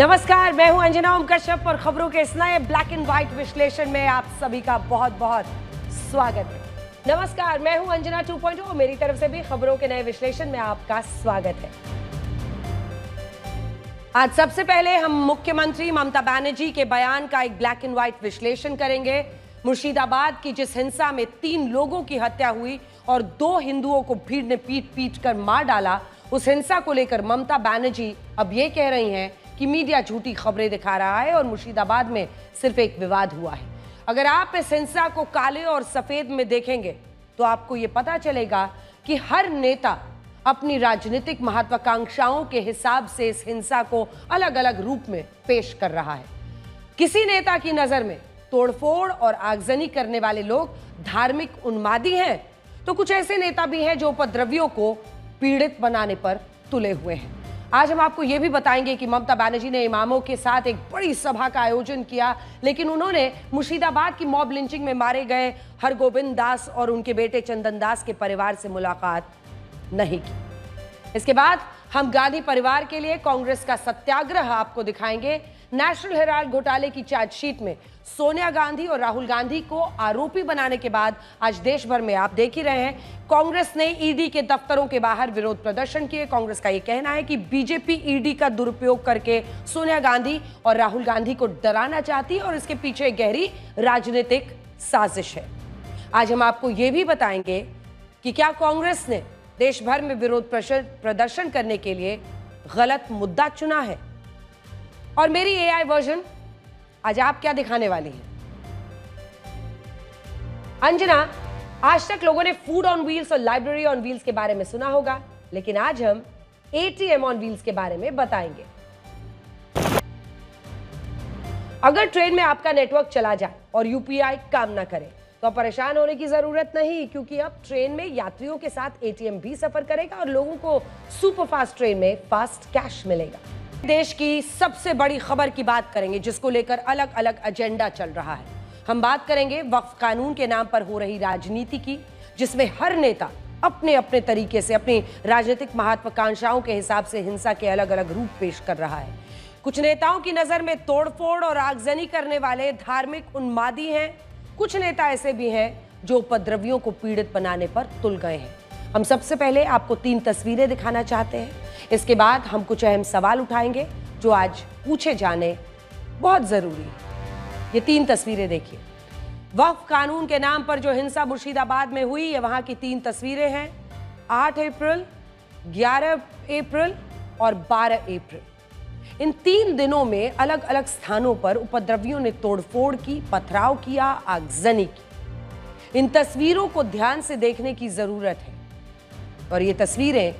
नमस्कार, मैं हूं अंजना ओम कश्यप और खबरों के इस नए ब्लैक एंड व्हाइट विश्लेषण में आप सभी का बहुत बहुत स्वागत है। नमस्कार, मैं हूं अंजना 2.0 और मेरी तरफ से भी खबरों के नए विश्लेषण में आपका स्वागत है। आज सबसे पहले हम मुख्यमंत्री ममता बनर्जी के बयान का एक ब्लैक एंड व्हाइट विश्लेषण करेंगे। मुर्शिदाबाद की जिस हिंसा में 3 लोगों की हत्या हुई और 2 हिंदुओं को भीड़ ने पीट कर मार डाला, उस हिंसा को लेकर ममता बनर्जी अब ये कह रही हैं कि मीडिया झूठी खबरें दिखा रहा है और मुर्शिदाबाद में सिर्फ एक विवाद हुआ है। अगर आप इस हिंसा को काले और सफेद में देखेंगे तो आपको ये पता चलेगा कि हर नेता अपनी राजनीतिक महत्वाकांक्षाओं के हिसाब से इस हिंसा को अलग अलग रूप में पेश कर रहा है। किसी नेता की नजर में तोड़फोड़ और आगजनी करने वाले लोग धार्मिक उन्मादी हैं, तो कुछ ऐसे नेता भी हैं जो उपद्रवियों को पीड़ित बनाने पर तुले हुए हैं। आज हम आपको यह भी बताएंगे कि ममता बनर्जी ने इमामों के साथ एक बड़ी सभा का आयोजन किया, लेकिन उन्होंने मुर्शिदाबाद की मॉब लिंचिंग में मारे गए हरगोविंद दास और उनके बेटे चंदन दास के परिवार से मुलाकात नहीं की। इसके बाद हम गांधी परिवार के लिए कांग्रेस का सत्याग्रह आपको दिखाएंगे। नेशनल हेराल्ड घोटाले की चार्जशीट में सोनिया गांधी और राहुल गांधी को आरोपी बनाने के बाद आज देश भर में आप देख ही रहे हैं, कांग्रेस ने ईडी के दफ्तरों के बाहर विरोध प्रदर्शन किए। कांग्रेस का यह कहना है कि बीजेपी ईडी का दुरुपयोग करके सोनिया गांधी और राहुल गांधी को डराना चाहती है और इसके पीछे एक गहरी राजनीतिक साजिश है। आज हम आपको यह भी बताएंगे कि क्या कांग्रेस ने देश भर में विरोध प्रदर्शन करने के लिए गलत मुद्दा चुना है। और मेरी एआई वर्जन आज आप क्या दिखाने वाली हैं। अंजना, आज तक लोगों ने फूड ऑन व्हील्स और लाइब्रेरी ऑन व्हील्स के बारे में सुना होगा, लेकिन आज हम एटीएम ऑन व्हील्स के बारे में बताएंगे। अगर ट्रेन में आपका नेटवर्क चला जाए और यूपीआई काम ना करे तो परेशान होने की जरूरत नहीं, क्योंकि अब ट्रेन में यात्रियों के साथ एटीएम भी सफर करेगा और लोगों को सुपरफास्ट ट्रेन में फास्ट कैश मिलेगा। देश की सबसे बड़ी खबर की बात करेंगे जिसको लेकर अलग अलग एजेंडा चल रहा है। हम बात करेंगे वक्फ कानून के नाम पर हो रही राजनीति की, जिसमें हर नेता अपने अपने तरीके से अपनी राजनीतिक महत्वाकांक्षाओं के हिसाब से हिंसा के अलग अलग रूप पेश कर रहा है। कुछ नेताओं की नजर में तोड़फोड़ और आगजनी करने वाले धार्मिक उन्मादी हैं, कुछ नेता ऐसे भी हैं जो उपद्रवियों को पीड़ित बनाने पर तुल गए हैं। हम सबसे पहले आपको 3 तस्वीरें दिखाना चाहते हैं। इसके बाद हम कुछ अहम सवाल उठाएंगे जो आज पूछे जाने बहुत जरूरी है। ये 3 तस्वीरें देखिए। वक्फ कानून के नाम पर जो हिंसा मुर्शिदाबाद में हुई, ये वहां की 3 तस्वीरें हैं। 8 अप्रैल, 11 अप्रैल और 12 अप्रैल। इन 3 दिनों में अलग अलग स्थानों पर उपद्रवियों ने तोड़फोड़ की, पथराव किया, आगजनी की। इन तस्वीरों को ध्यान से देखने की जरूरत है और ये तस्वीरें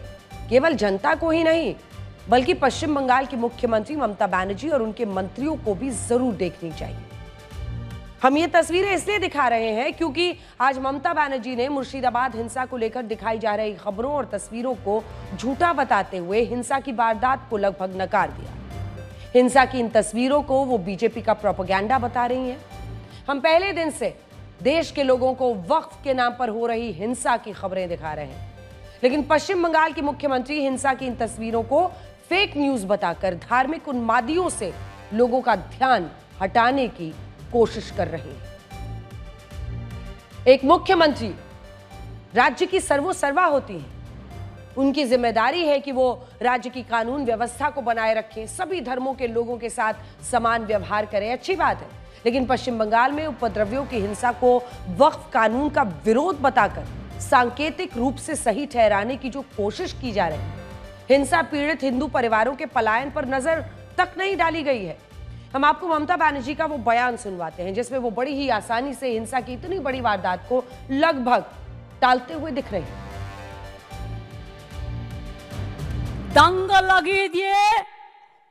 केवल जनता को ही नहीं बल्कि पश्चिम बंगाल की मुख्यमंत्री ममता बनर्जी और उनके मंत्रियों को भी जरूर देखनी चाहिए। हम ये तस्वीरें इसलिए दिखा रहे हैं क्योंकि आज ममता बनर्जी ने मुर्शिदाबाद हिंसा को लेकर दिखाई जा रही खबरों और तस्वीरों को झूठा बताते हुए हिंसा की वारदात को लगभग नकार दिया। हिंसा की इन तस्वीरों को वो बीजेपी का प्रोपेगेंडा बता रही हैं। हम पहले दिन से देश के लोगों को वक्फ के नाम पर हो रही हिंसा की खबरें दिखा रहे हैं, लेकिन पश्चिम बंगाल की मुख्यमंत्री हिंसा की इन तस्वीरों को फेक न्यूज बताकर धार्मिक उन्मादियों से लोगों का ध्यान हटाने की कोशिश कर रही है। एक मुख्यमंत्री राज्य की सर्वोसर्वा होती है। उनकी जिम्मेदारी है कि वो राज्य की कानून व्यवस्था को बनाए रखें, सभी धर्मों के लोगों के साथ समान व्यवहार करें, अच्छी बात है। लेकिन पश्चिम बंगाल में उपद्रवियों की हिंसा को वक्फ कानून का विरोध बताकर सांकेतिक रूप से सही ठहराने की जो कोशिश की जा रही है, हिंसा पीड़ित हिंदू परिवारों के पलायन पर नजर तक नहीं डाली गई है। हम आपको ममता बनर्जी का वो बयान सुनवाते हैं जिसमें वो बड़ी ही आसानी से हिंसा की इतनी बड़ी वारदात को लगभग टालते हुए दिख रही है। दांगा लगे दिए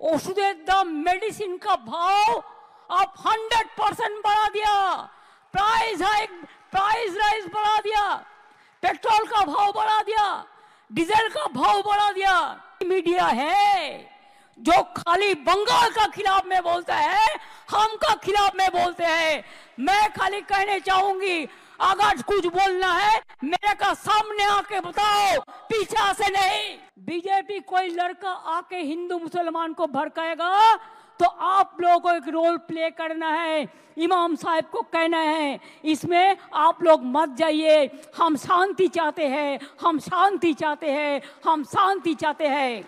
ओषुधेर दाम, मेडिसिन का भाव आप 100% बढ़ा दिया, प्राइस राइज बढ़ा दिया, पेट्रोल का भाव बढ़ा दिया, डीजल का भाव बढ़ा दिया। मीडिया है जो खाली बंगाल का खिलाफ में बोलता है, हम का खिलाफ में बोलते हैं। मैं खाली कहने चाहूंगी, अगर कुछ बोलना है मेरे का सामने आके बताओ, पीछा से नहीं। बीजेपी कोई लड़का आके हिंदू मुसलमान को भड़काएगा तो आप लोगों को एक रोल प्ले करना है, इमाम साहब को कहना है इसमें आप लोग मत जाइए, हम शांति चाहते हैं, हम शांति चाहते हैं, हम शांति चाहते हैं।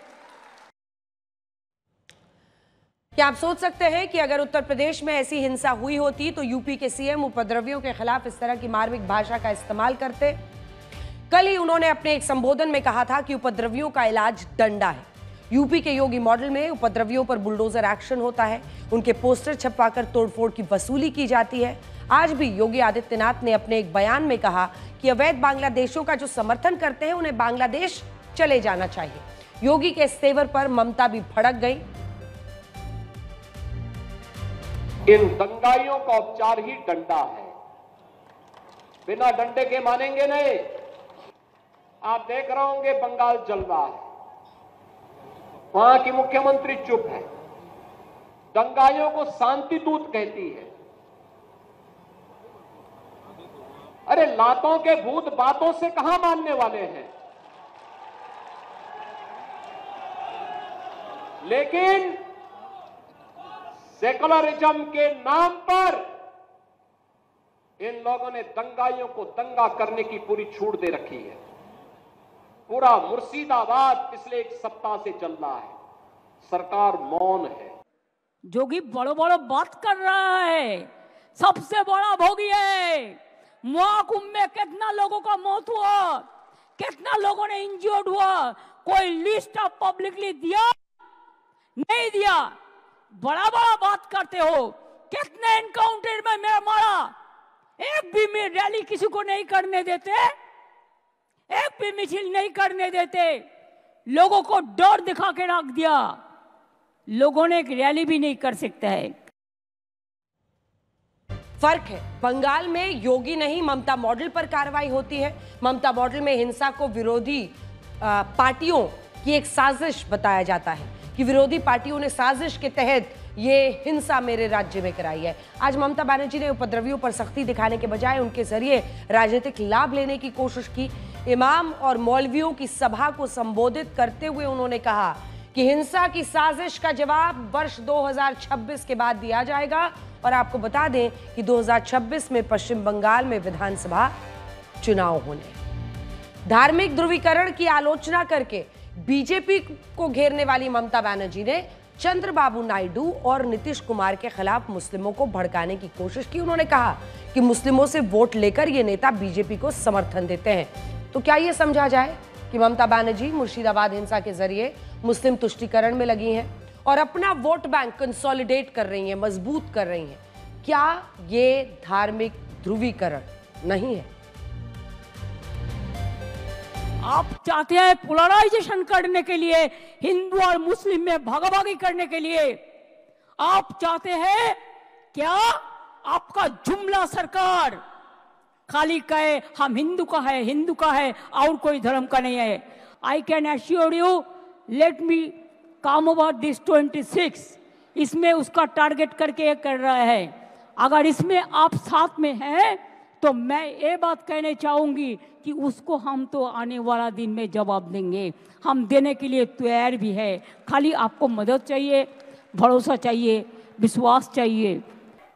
क्या आप सोच सकते हैं कि अगर उत्तर प्रदेश में ऐसी हिंसा हुई होती तो यूपी के सीएम उपद्रवियों के खिलाफ इस तरह की मार्मिक भाषा का इस्तेमाल करते? कल ही उन्होंने अपने एक संबोधन में कहा था कि उपद्रवियों का इलाज डंडा है। यूपी के योगी मॉडल में उपद्रवियों पर बुलडोजर एक्शन होता है, उनके पोस्टर छपवाकर तोड़फोड़ की वसूली की जाती है। आज भी योगी आदित्यनाथ ने अपने एक बयान में कहा कि अवैध बांग्लादेशियों का जो समर्थन करते हैं उन्हें बांग्लादेश चले जाना चाहिए। योगी के इस तेवर पर ममता भी भड़क गई। इन दंगाइयों का उपचार ही डंडा है, बिना डंडे के मानेंगे नहीं। आप देख रहे होंगे बंगाल जल रहा है, वहां की मुख्यमंत्री चुप है, दंगाइयों को शांति दूत कहती है। अरे लातों के भूत बातों से कहां मानने वाले हैं, लेकिन सेकुलरिज्म के नाम पर इन लोगों ने दंगाइयों को दंगा करने की पूरी छूट दे रखी है। पूरा मुर्शिदाबाद पिछले एक सप्ताह से चल रहा है, सरकार मौन है। जोगी बड़ो बड़ो बात कर रहा है, सबसे बड़ा भोगी है। महाकुंभ में कितना लोगों का मौत हुआ, कितना लोगों ने इंजर्ड हुआ, कोई लिस्ट ऑफ पब्लिकली दिया? नहीं दिया। बड़ा बड़ा बात करते हो, कितने एनकाउंटर में मैं मारा, एक भी में रैली किसी को नहीं करने देते, एक भी मिছিল नहीं करने देते, लोगों को डर दिखा के रख दिया, लोगों ने एक रैली भी नहीं कर सकता है। फर्क है, बंगाल में योगी नहीं ममता मॉडल पर कार्रवाई होती है। ममता मॉडल में हिंसा को विरोधी पार्टियों की एक साजिश बताया जाता है कि विरोधी पार्टियों ने साजिश के तहत ये हिंसा मेरे राज्य में कराई है। आज ममता बनर्जी ने उपद्रवियों पर सख्ती दिखाने के बजाय उनके जरिए राजनीतिक लाभ लेने की कोशिश की। इमाम और मौलवियों की सभा को संबोधित करते हुए उन्होंने कहा कि हिंसा की साजिश का जवाब वर्ष 2026 के बाद दिया जाएगा। और आपको बता दें कि 2026 में पश्चिम बंगाल में विधानसभा चुनाव होने। धार्मिक ध्रुवीकरण की आलोचना करके बीजेपी को घेरने वाली ममता बनर्जी ने चंद्रबाबू नायडू और नीतीश कुमार के खिलाफ मुस्लिमों को भड़काने की कोशिश की। उन्होंने कहा कि मुस्लिमों से वोट लेकर ये नेता बीजेपी को समर्थन देते हैं। तो क्या ये समझा जाए कि ममता बनर्जी मुर्शिदाबाद हिंसा के जरिए मुस्लिम तुष्टीकरण में लगी हैं और अपना वोट बैंक कंसोलिडेट कर रही हैं, मजबूत कर रही हैं? क्या ये धार्मिक ध्रुवीकरण नहीं है? आप चाहते हैं पोलराइजेशन करने के लिए, हिंदू और मुस्लिम में भागाभागी करने के लिए आप चाहते हैं क्या आपका जुमला सरकार खाली कहे हम हिंदू का है, हिंदू का है और कोई धर्म का नहीं है? I can assure you, let me come about this 26, इसमें उसका टारगेट करके ये कर रहा है। अगर इसमें आप साथ में हैं तो मैं ये बात कहने चाहूंगी कि उसको हम तो आने वाला दिन में जवाब देंगे, हम देने के लिए तैयार भी है। खाली आपको मदद चाहिए, भरोसा चाहिए, विश्वास चाहिए।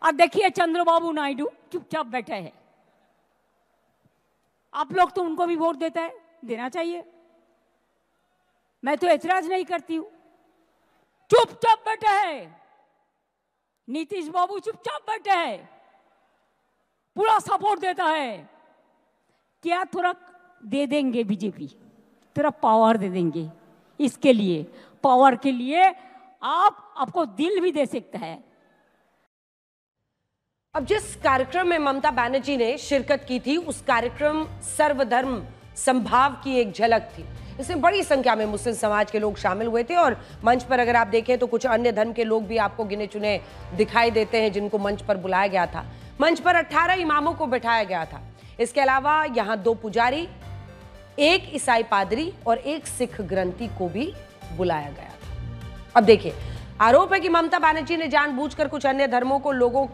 और देखिए चंद्रबाबू नायडू चुपचाप बैठे हैं, आप लोग तो उनको भी वोट देता है, देना चाहिए, मैं तो ऐतराज नहीं करती हूं। चुपचाप बैठे है नीतीश बाबू, चुपचाप बैठे है, पूरा सपोर्ट देता है। क्या थोड़ा दे देंगे बीजेपी, थोड़ा पावर दे देंगे, इसके लिए पावर के लिए आपको दिल भी दे सकता है। अब जिस कार्यक्रम में ममता बनर्जी ने शिरकत की थी उस कार्यक्रम सर्वधर्म संभाव की एक झलक थी। इसमें बड़ी संख्या में मुस्लिम समाज के लोग शामिल हुए थे और मंच पर अगर आप देखें तो कुछ अन्य धर्म के लोग भी आपको गिने चुने दिखाई देते हैं जिनको मंच पर बुलाया गया था। मंच पर 18 इमामों को बैठाया गया था। इसके अलावा यहां 2 पुजारी, 1 ईसाई पादरी और 1 सिख ग्रंथी को भी बुलाया गया था। अब देखिए, आरोप है कि ममता बनर्जी ने जानबूझकर कुछ अन्य धर्मों को लोगों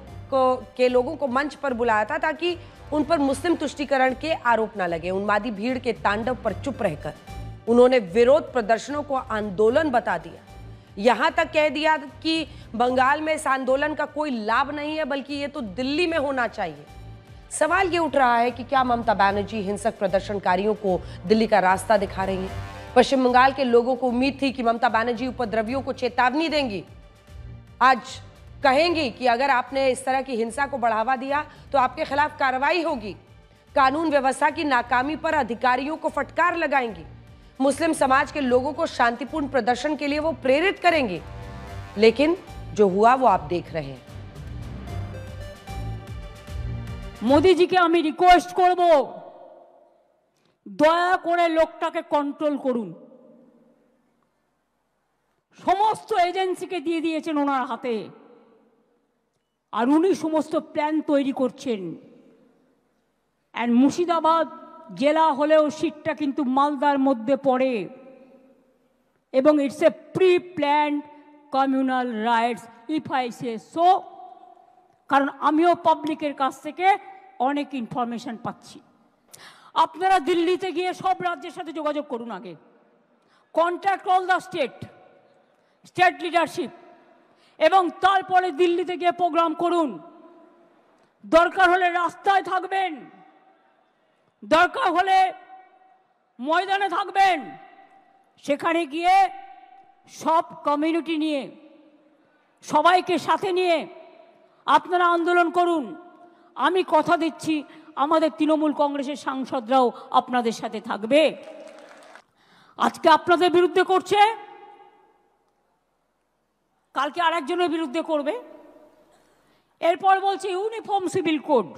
को मंच पर बुलाया था ताकि उन पर मुस्लिम तुष्टीकरण के आरोप न लगे। उन्मादी भीड़ के तांडव पर चुप रहकर उन्होंने विरोध प्रदर्शनों को आंदोलन बता दिया। यहां तक कह दिया कि बंगाल में इस आंदोलन का कोई लाभ नहीं है, बल्कि ये तो दिल्ली में होना चाहिए। सवाल ये उठ रहा है कि क्या ममता बनर्जी हिंसक प्रदर्शनकारियों को दिल्ली का रास्ता दिखा रही है? पश्चिम बंगाल के लोगों को उम्मीद थी कि ममता बनर्जी उपद्रवियों को चेतावनी देंगी, आज कहेंगी कि अगर आपने इस तरह की हिंसा को बढ़ावा दिया तो आपके खिलाफ कार्रवाई होगी, कानून व्यवस्था की नाकामी पर अधिकारियों को फटकार लगाएंगी, मुस्लिम समाज के लोगों को शांतिपूर्ण प्रदर्शन के लिए वो प्रेरित करेंगी। लेकिन जो हुआ वो आप देख रहे हैं। मोदी जी के आमी रिक्वेस्ट करब, दया करे लोकटाके कंट्रोल करुन। समस्त एजेंसी के दिए दिएছেন ওনার হাতে, আর উনি সমস্ত প্ল্যান তৈরি করছেন। এন্ড মুর্শিদাবাদ জেলা হলেও সিটটা কিন্তু মালদার মধ্যে পড়ে, এবং it's a pre planned communal rights if I say so. কারণ আমিও পাবলিকের কাছ থেকে অনেক ইনফরমেশন পাচ্ছি। আপনারা দিল্লিতে গিয়ে সব রাজ্যের সাথে যোগাযোগ করুন, আগে contact all the state leadership, এবং তারপরে দিল্লিতে গিয়ে প্রোগ্রাম করুন। দরকার হলে রাস্তায় থাকবেন, দরকার হলে ময়দানে থাকবেন, সেখানে গিয়ে সব কমিউনিটি নিয়ে, সবাইকে সাথে নিয়ে আপনারা আন্দোলন করুন। আমি কথা দিচ্ছি আমাদের তৃণমূল কংগ্রেসের সাংসদরাও আপনাদের সাথে থাকবে। আজকে আপনাদের বিরুদ্ধে করছে, কালকে আরেকজনের বিরুদ্ধে করবে, এরপর বলছে ইউনিফর্ম সিভিল কোড।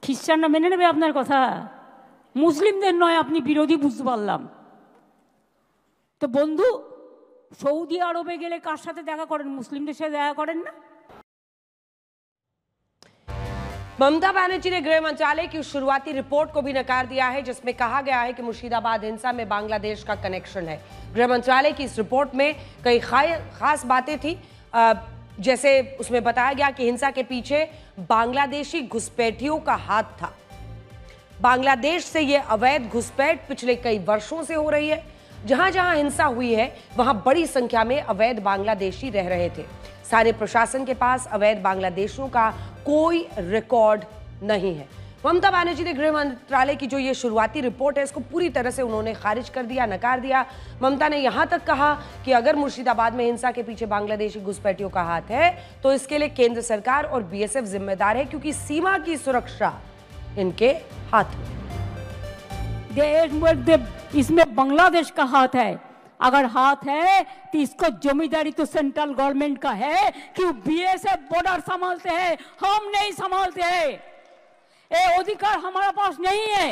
খ্রিস্টানরা মেনে নেবে আপনার কথা? মুসলিমদের নয়, আপনি বিরোধী বুঝতে পারলাম। তো বন্ধু, সৌদি আরবে গেলে কার সাথে দেখা করেন? মুসলিমদের সাথে দেখা করেন না? ममता बनर्जी ने गृह मंत्रालय की उस शुरुआती रिपोर्ट को भी नकार दिया है जिसमें कहा गया है कि मुर्शिदाबाद हिंसा में बांग्लादेश का कनेक्शन है। गृह मंत्रालय की इस रिपोर्ट में कई खास बातें थी, जैसे उसमें बताया गया कि हिंसा के पीछे बांग्लादेशी घुसपैठियों का हाथ था। बांग्लादेश से यह अवैध घुसपैठ पिछले कई वर्षों से हो रही है। जहां जहां हिंसा हुई है वहां बड़ी संख्या में अवैध बांग्लादेशी रह रहे थे। सारे प्रशासन के पास अवैध बांग्लादेशियों का कोई रिकॉर्ड नहीं है। ममता बनर्जी ने गृह मंत्रालय की जो ये शुरुआती रिपोर्ट है इसको पूरी तरह से उन्होंने खारिज कर दिया, नकार दिया। ममता ने यहां तक कहा कि अगर मुर्शिदाबाद में हिंसा के पीछे बांग्लादेशी घुसपैठियों का हाथ है तो इसके लिए केंद्र सरकार और बीएसएफ जिम्मेदार है, क्योंकि सीमा की सुरक्षा इनके हाथ में। इसमें बांग्लादेश का हाथ है। अगर हाथ है तो इसको जमींदारी तो सेंट्रल गवर्नमेंट का है, कि बीएसएफ बॉर्डर संभालते हैं, हम नहीं संभालते हैं। ये अधिकार हमारे पास नहीं है।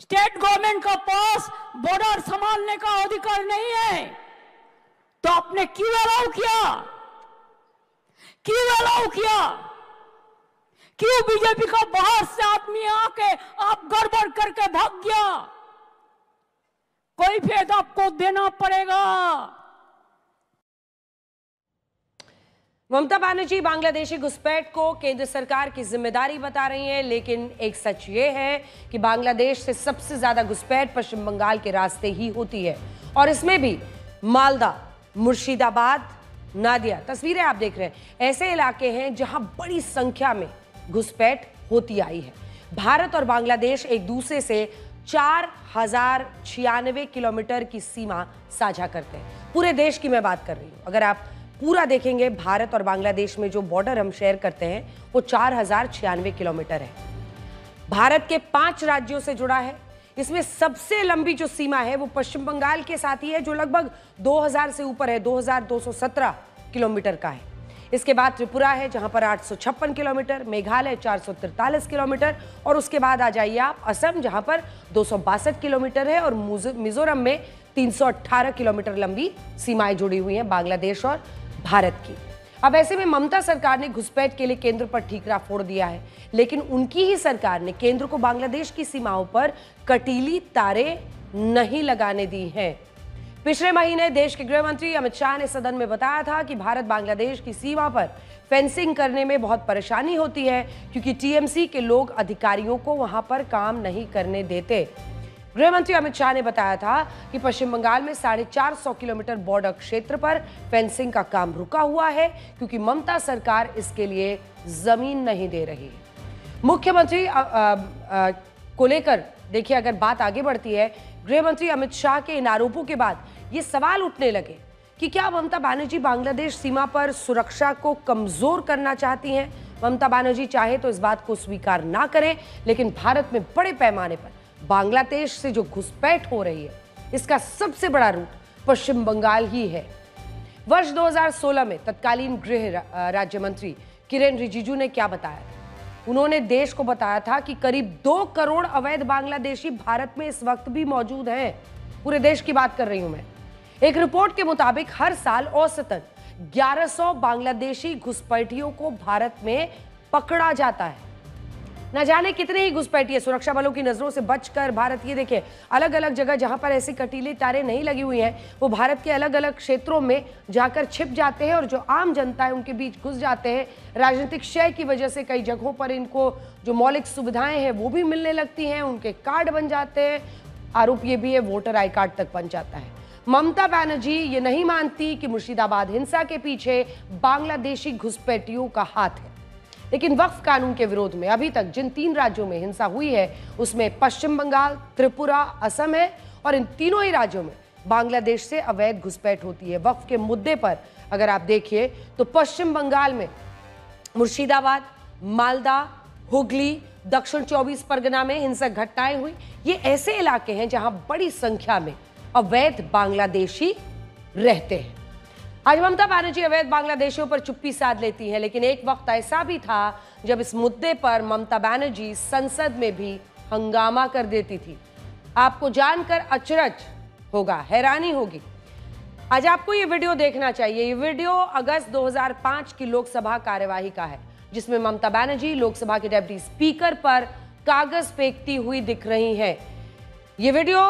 स्टेट गवर्नमेंट का पास बॉर्डर संभालने का अधिकार नहीं है। तो आपने क्यों अलाउ किया? क्यों अलाउ किया? क्यों बीजेपी का बाहर से आदमी आके आप गड़बड़ करके भाग गया? कोई फेद आपको देना पड़ेगा। ममता बनर्जी बांग्लादेशी घुसपैठ को केंद्र सरकार की जिम्मेदारी बता रही हैं, लेकिन एक सच ये है कि बांग्लादेश से सबसे ज्यादा घुसपैठ पश्चिम बंगाल के रास्ते ही होती है, और इसमें भी मालदा, मुर्शिदाबाद, नादिया, तस्वीरें आप देख रहे हैं, ऐसे इलाके हैं जहां बड़ी संख्या में घुसपैठ होती आई है। भारत और बांग्लादेश एक दूसरे से 4096 किलोमीटर की सीमा साझा करते हैं। पूरे देश की मैं बात कर रही हूं। अगर आप पूरा देखेंगे, भारत और बांग्लादेश में जो बॉर्डर हम शेयर करते हैं वो 4096 किलोमीटर है। भारत के 5 राज्यों से जुड़ा है। इसमें सबसे लंबी जो सीमा है वो पश्चिम बंगाल के साथ ही है, जो लगभग 2000 से ऊपर है, 2217 किलोमीटर का है। इसके बाद त्रिपुरा है जहां पर 856 किलोमीटर, मेघालय 443 किलोमीटर, और उसके बाद आ जाइए आप असम जहां पर 262 किलोमीटर है, और मिजोरम में 318 किलोमीटर लंबी सीमाएं जुड़ी हुई हैं बांग्लादेश और भारत की। अब ऐसे में ममता सरकार ने घुसपैठ के लिए केंद्र पर ठीकरा फोड़ दिया है, लेकिन उनकी ही सरकार ने केंद्र को बांग्लादेश की सीमाओं पर कटीली तारें नहीं लगाने दी हैं। पिछले महीने देश के गृह मंत्री अमित शाह ने सदन में बताया था कि भारत बांग्लादेश की सीमा पर फेंसिंग करने में बहुत परेशानी होती है, क्योंकि टीएमसी के लोग अधिकारियों को वहां पर काम नहीं करने देते। गृह मंत्री अमित शाह ने बताया था कि पश्चिम बंगाल में 450 किलोमीटर बॉर्डर क्षेत्र पर फेंसिंग का काम रुका हुआ है क्योंकि ममता सरकार इसके लिए जमीन नहीं दे रही है। मुख्यमंत्री को लेकर देखिए, अगर बात आगे बढ़ती है, गृह मंत्री अमित शाह के इन आरोपों के बाद ये सवाल उठने लगे कि क्या ममता बनर्जी बांग्लादेश सीमा पर सुरक्षा को कमजोर करना चाहती हैं। ममता बनर्जी चाहे तो इस बात को स्वीकार ना करें, लेकिन भारत में बड़े पैमाने पर बांग्लादेश से जो घुसपैठ हो रही है, इसका सबसे बड़ा रूट पश्चिम बंगाल ही है। वर्ष 2016 में तत्कालीन गृह राज्य मंत्री किरेन रिजिजू ने क्या बताया? उन्होंने देश को बताया था कि करीब 2 करोड़ अवैध बांग्लादेशी भारत में इस वक्त भी मौजूद हैं। पूरे देश की बात कर रही हूं मैं। एक रिपोर्ट के मुताबिक हर साल औसतन 1100 बांग्लादेशी घुसपैठियों को भारत में पकड़ा जाता है। न जाने कितने ही घुसपैठिए सुरक्षा बलों की नजरों से बचकर भारत, ये देखिए, अलग अलग जगह जहां पर ऐसी कटीली तारें नहीं लगी हुई हैं, वो भारत के अलग अलग क्षेत्रों में जाकर छिप जाते हैं और जो आम जनता है उनके बीच घुस जाते हैं। राजनीतिक क्षय की वजह से कई जगहों पर इनको जो मौलिक सुविधाएं हैं वो भी मिलने लगती हैं, उनके कार्ड बन जाते हैं। आरोप ये भी है वोटर आई कार्ड तक बन जाता है। ममता बनर्जी ये नहीं मानती कि मुर्शिदाबाद हिंसा के पीछे बांग्लादेशी घुसपैठियों का हाथ है, लेकिन वक्फ कानून के विरोध में अभी तक जिन 3 राज्यों में हिंसा हुई है उसमें पश्चिम बंगाल, त्रिपुरा, असम है और इन तीनों ही राज्यों में बांग्लादेश से अवैध घुसपैठ होती है। वक्फ के मुद्दे पर अगर आप देखिए तो पश्चिम बंगाल में मुर्शिदाबाद, मालदा, हुगली, दक्षिण 24 परगना में हिंसक घटनाएं हुई। ये ऐसे इलाके हैं जहां बड़ी संख्या में अवैध बांग्लादेशी रहते हैं। आज ममता बनर्जी अवैध बांग्लादेशियों पर चुप्पी साध लेती है, लेकिन एक वक्त ऐसा भी था जब इस मुद्दे पर ममता बनर्जी संसद में भी हंगामा कर देती थी। आपको जानकर अचरज होगा, हैरानी होगी। आज आपको ये वीडियो देखना चाहिए। ये वीडियो अगस्त 2005 की लोकसभा कार्यवाही का है, जिसमें ममता बनर्जी लोकसभा के डिप्टी स्पीकर पर कागज फेंकती हुई दिख रही हैं। ये वीडियो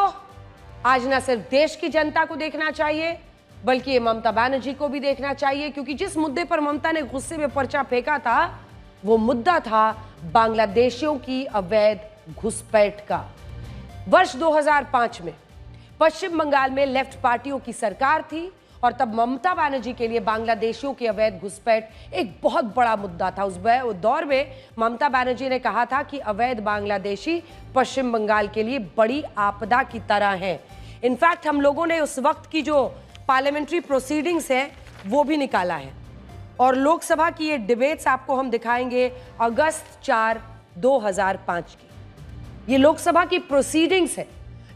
आज न सिर्फ देश की जनता को देखना चाहिए, बल्कि ये ममता बनर्जी को भी देखना चाहिए, क्योंकि जिस मुद्दे पर ममता ने गुस्से में पर्चा फेंका था वो मुद्दा था बांग्लादेशियों की अवैध घुसपैठ का। वर्ष 2005 में पश्चिम बंगाल में लेफ्ट पार्टियों की सरकार थी और तब ममता बनर्जी के लिए बांग्लादेशियों की अवैध घुसपैठ एक बहुत बड़ा मुद्दा था। उस दौर में ममता बनर्जी ने कहा था कि अवैध बांग्लादेशी पश्चिम बंगाल के लिए बड़ी आपदा की तरह हैं। इनफैक्ट हम लोगों ने उस वक्त की जो पार्लियामेंट्री प्रोसीडिंग्स है वो भी निकाला है और लोकसभा की ये डिबेट्स आपको हम दिखाएंगे अगस्त 4, 2005 की। ये लोकसभा की प्रोसीडिंग्स है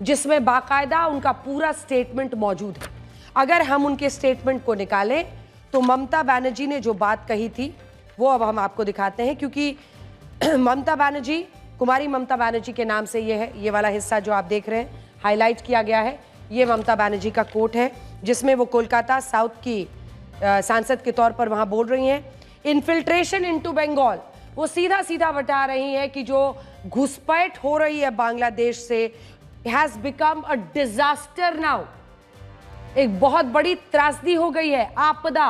जिसमें बाकायदा उनका पूरा स्टेटमेंट मौजूद है। अगर हम उनके स्टेटमेंट को निकालें तो ममता बनर्जी ने जो बात कही थी वो अब हम आपको दिखाते हैं, क्योंकि ममता बनर्जी, कुमारी ममता बनर्जी के नाम से ये है। ये वाला हिस्सा जो आप देख रहे हैं हाईलाइट किया गया है, ये ममता बनर्जी का कोट है जिसमें वो कोलकाता साउथ की सांसद के तौर पर वहां बोल रही हैं। इन्फिल्ट्रेशन इनटू बंगाल, वो सीधा सीधा बता रही हैं कि जो घुसपैठ हो रही है बांग्लादेश से has become a disaster now, एक बहुत बड़ी त्रासदी हो गई है, आपदा।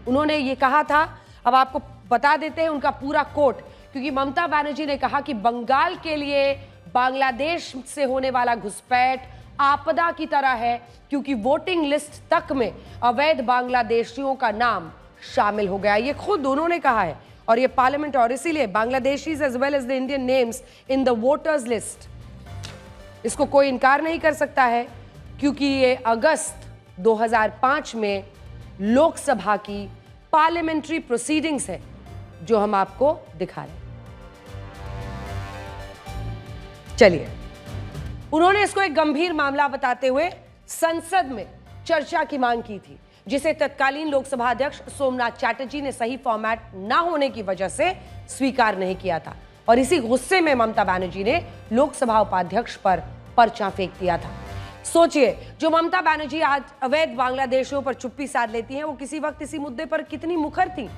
उन्होंने ये कहा था। अब आपको बता देते हैं उनका पूरा कोट, क्योंकि ममता बनर्जी ने कहा कि बंगाल के लिए बांग्लादेश से होने वाला घुसपैठ आपदा की तरह है, क्योंकि वोटिंग लिस्ट तक में अवैध बांग्लादेशियों का नाम शामिल हो गया। ये खुद उन्होंने कहा है और ये पार्लियामेंट, और इसीलिए Bangladeshis as well as the Indian names in the voters list, इसको कोई इनकार नहीं कर सकता है, क्योंकि ये अगस्त 2005 में लोकसभा की पार्लियामेंट्री प्रोसीडिंग्स है जो हम आपको दिखा रहे हैं। चलिए, उन्होंने इसको एक गंभीर मामला बताते हुए संसद में चर्चा की मांग की थी, जिसे तत्कालीन लोकसभा अध्यक्ष सोमनाथ चैटर्जी ने सही फॉर्मेट ना होने की वजह से स्वीकार नहीं किया था और इसी गुस्से में ममता बनर्जी ने लोकसभा उपाध्यक्ष पर पर्चा फेंक दिया था। सोचिए, जो ममता बनर्जी आज अवैध बांग्लादेशियों पर चुप्पी साध लेती हैं, वो किसी वक्त इसी मुद्दे पर कितनी मुखर थी।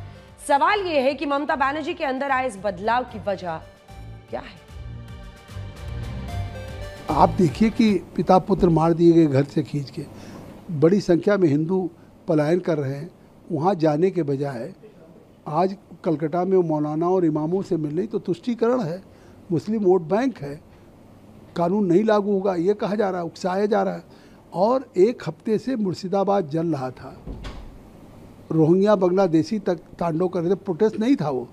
सवाल यह है कि ममता बनर्जी के अंदर आए इस बदलाव की वजह क्या है। आप देखिए कि पिता पुत्र मार दिए गए घर से खींच के, बड़ी संख्या में हिंदू पलायन कर रहे हैं। वहाँ जाने के बजाय आज कलकत्ता में मौलाना और इमामों से मिलने तो तुष्टीकरण है, मुस्लिम वोट बैंक है। कानून नहीं लागू होगा ये कहा जा रहा है, उकसाया जा रहा है। और एक हफ्ते से मुर्शिदाबाद जल रहा था, रोहिंग्या बांग्लादेशी तक तांडव कर रहे थे, प्रोटेस्ट नहीं था वो,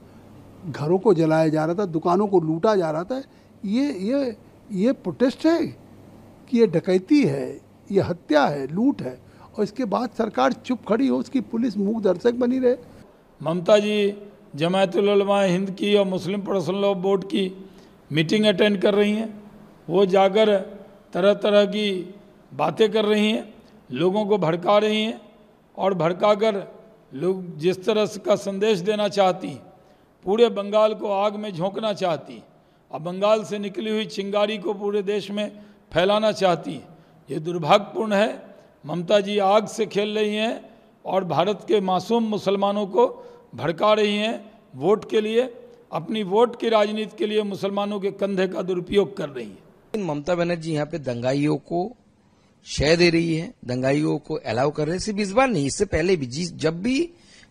घरों को जलाया जा रहा था, दुकानों को लूटा जा रहा था। ये प्रोटेस्ट है कि ये डकैती है, ये हत्या है, लूट है, और इसके बाद सरकार चुप खड़ी हो, उसकी पुलिस मूक दर्शक बनी रहे। ममता जी जमायतुल उलमा हिंद की और मुस्लिम पर्सनल लॉ बोर्ड की मीटिंग अटेंड कर रही हैं, वो जाकर तरह तरह की बातें कर रही हैं, लोगों को भड़का रही हैं, और भड़काकर लोग जिस तरह का संदेश देना चाहती, पूरे बंगाल को आग में झोंकना चाहती, और बंगाल से निकली हुई चिंगारी को पूरे देश में फैलाना चाहती, ये दुर्भाग्यपूर्ण है। ममता जी आग से खेल रही हैं और भारत के मासूम मुसलमानों को भड़का रही हैं वोट के लिए, अपनी वोट की राजनीति के लिए मुसलमानों के कंधे का दुरुपयोग कर रही हैं। ममता बनर्जी यहाँ पे दंगाइयों को शय दे रही है, दंगाइयों को अलाउ कर रहे हैं। सिर्फ इस बार नहीं, इससे पहले भी जब भी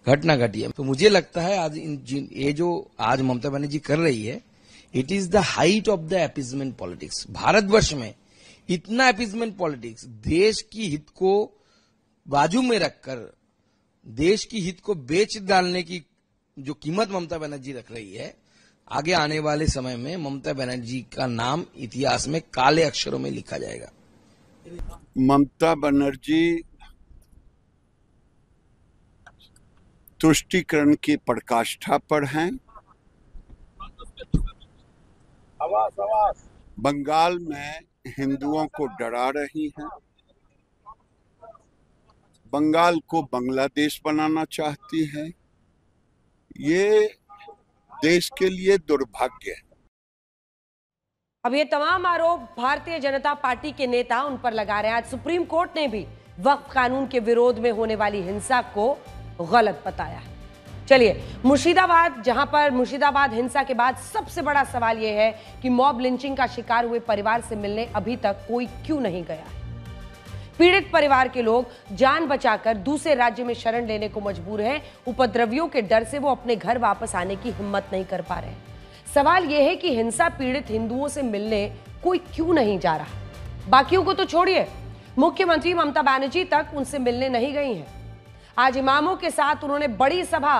घटना घटी है, तो मुझे लगता है आज ये जो आज ममता बनर्जी कर रही है, it is the height of the appeasement politics. Bharatvarsh में इतना अपीजमेंट पॉलिटिक्स, देश की हित को बाजू में रखकर देश की हित को बेच डालने की जो कीमत ममता बनर्जी रख रही है, आगे आने वाले समय में ममता बनर्जी का नाम इतिहास में काले अक्षरों में लिखा जाएगा। ममता बनर्जी तुष्टीकरण की पराकाष्ठा पर हैं। बंगाल में हिंदुओं को डरा रही हैं, बंगाल को बांग्लादेश बनाना चाहती है। ये देश के लिए दुर्भाग्य है। अब ये तमाम आरोप भारतीय जनता पार्टी के नेता उन पर लगा रहे हैं। आज सुप्रीम कोर्ट ने भी वक्फ कानून के विरोध में होने वाली हिंसा को गलत बताया है। चलिए मुर्शिदाबाद, जहां पर मुर्शिदाबाद हिंसा के बाद सबसे बड़ा सवाल यह है कि मॉब लिंचिंग का शिकार हुए परिवार से मिलने अभी तक कोई क्यों नहीं गया है। पीड़ित परिवार के लोग जान बचाकर दूसरे राज्य में शरण लेने को मजबूर हैं। उपद्रवियों के डर से वो अपने घर वापस आने की हिम्मत नहीं कर पा रहे। सवाल यह है कि हिंसा पीड़ित हिंदुओं से मिलने कोई क्यों नहीं जा रहा। बाकियों को तो छोड़िए, मुख्यमंत्री ममता बनर्जी तक उनसे मिलने नहीं गई हैं। आज इमामों के साथ उन्होंने बड़ी सभा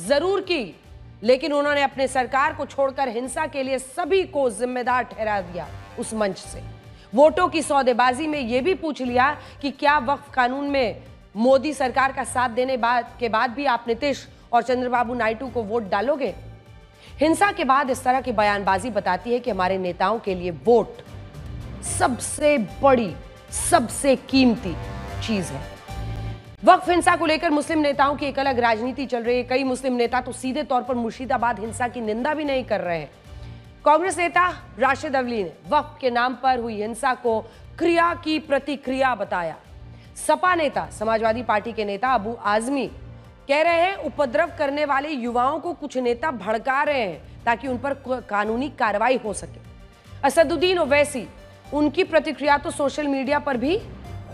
जरूर की, लेकिन उन्होंने अपने सरकार को छोड़कर हिंसा के लिए सभी को जिम्मेदार ठहरा दिया। उस मंच से वोटों की सौदेबाजी में यह भी पूछ लिया कि क्या वक्फ कानून में मोदी सरकार का साथ देने के बाद भी आप नीतीश और चंद्रबाबू नायडू को वोट डालोगे। हिंसा के बाद इस तरह की बयानबाजी बताती है कि हमारे नेताओं के लिए वोट सबसे बड़ी, सबसे कीमती चीज है। वक्फ हिंसा को लेकर मुस्लिम नेताओं की एक अलग राजनीति चल रही है। कई मुस्लिम नेता तो सीधे तौर पर मुर्शिदाबाद हिंसा की निंदा भी नहीं कर रहे हैं। कांग्रेस नेता राशिद अवली ने वक्फ के नाम पर हुई हिंसा को क्रिया की प्रतिक्रिया बताया। सपा नेता, समाजवादी पार्टी के नेता अबू आजमी कह रहे हैं उपद्रव करने वाले युवाओं को कुछ नेता भड़का रहे हैं ताकि उन पर कानूनी कार्रवाई हो सके। असदुद्दीन ओवैसी, उनकी प्रतिक्रिया तो सोशल मीडिया पर भी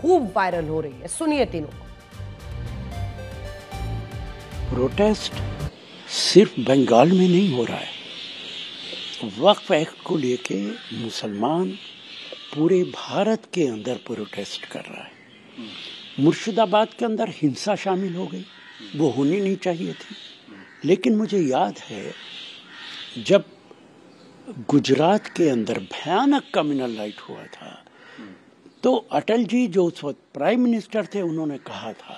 खूब वायरल हो रही है। सुनिए तीनों को। प्रोटेस्ट सिर्फ बंगाल में नहीं हो रहा है। वक्फ एक्ट को लेके मुसलमान पूरे भारत के अंदर प्रोटेस्ट कर रहा है। मुर्शिदाबाद के अंदर हिंसा शामिल हो गई, वो होनी नहीं चाहिए थी। लेकिन मुझे याद है जब गुजरात के अंदर भयानक कम्युनल राइट हुआ था, तो अटल जी जो उस वक्त प्राइम मिनिस्टर थे, उन्होंने कहा था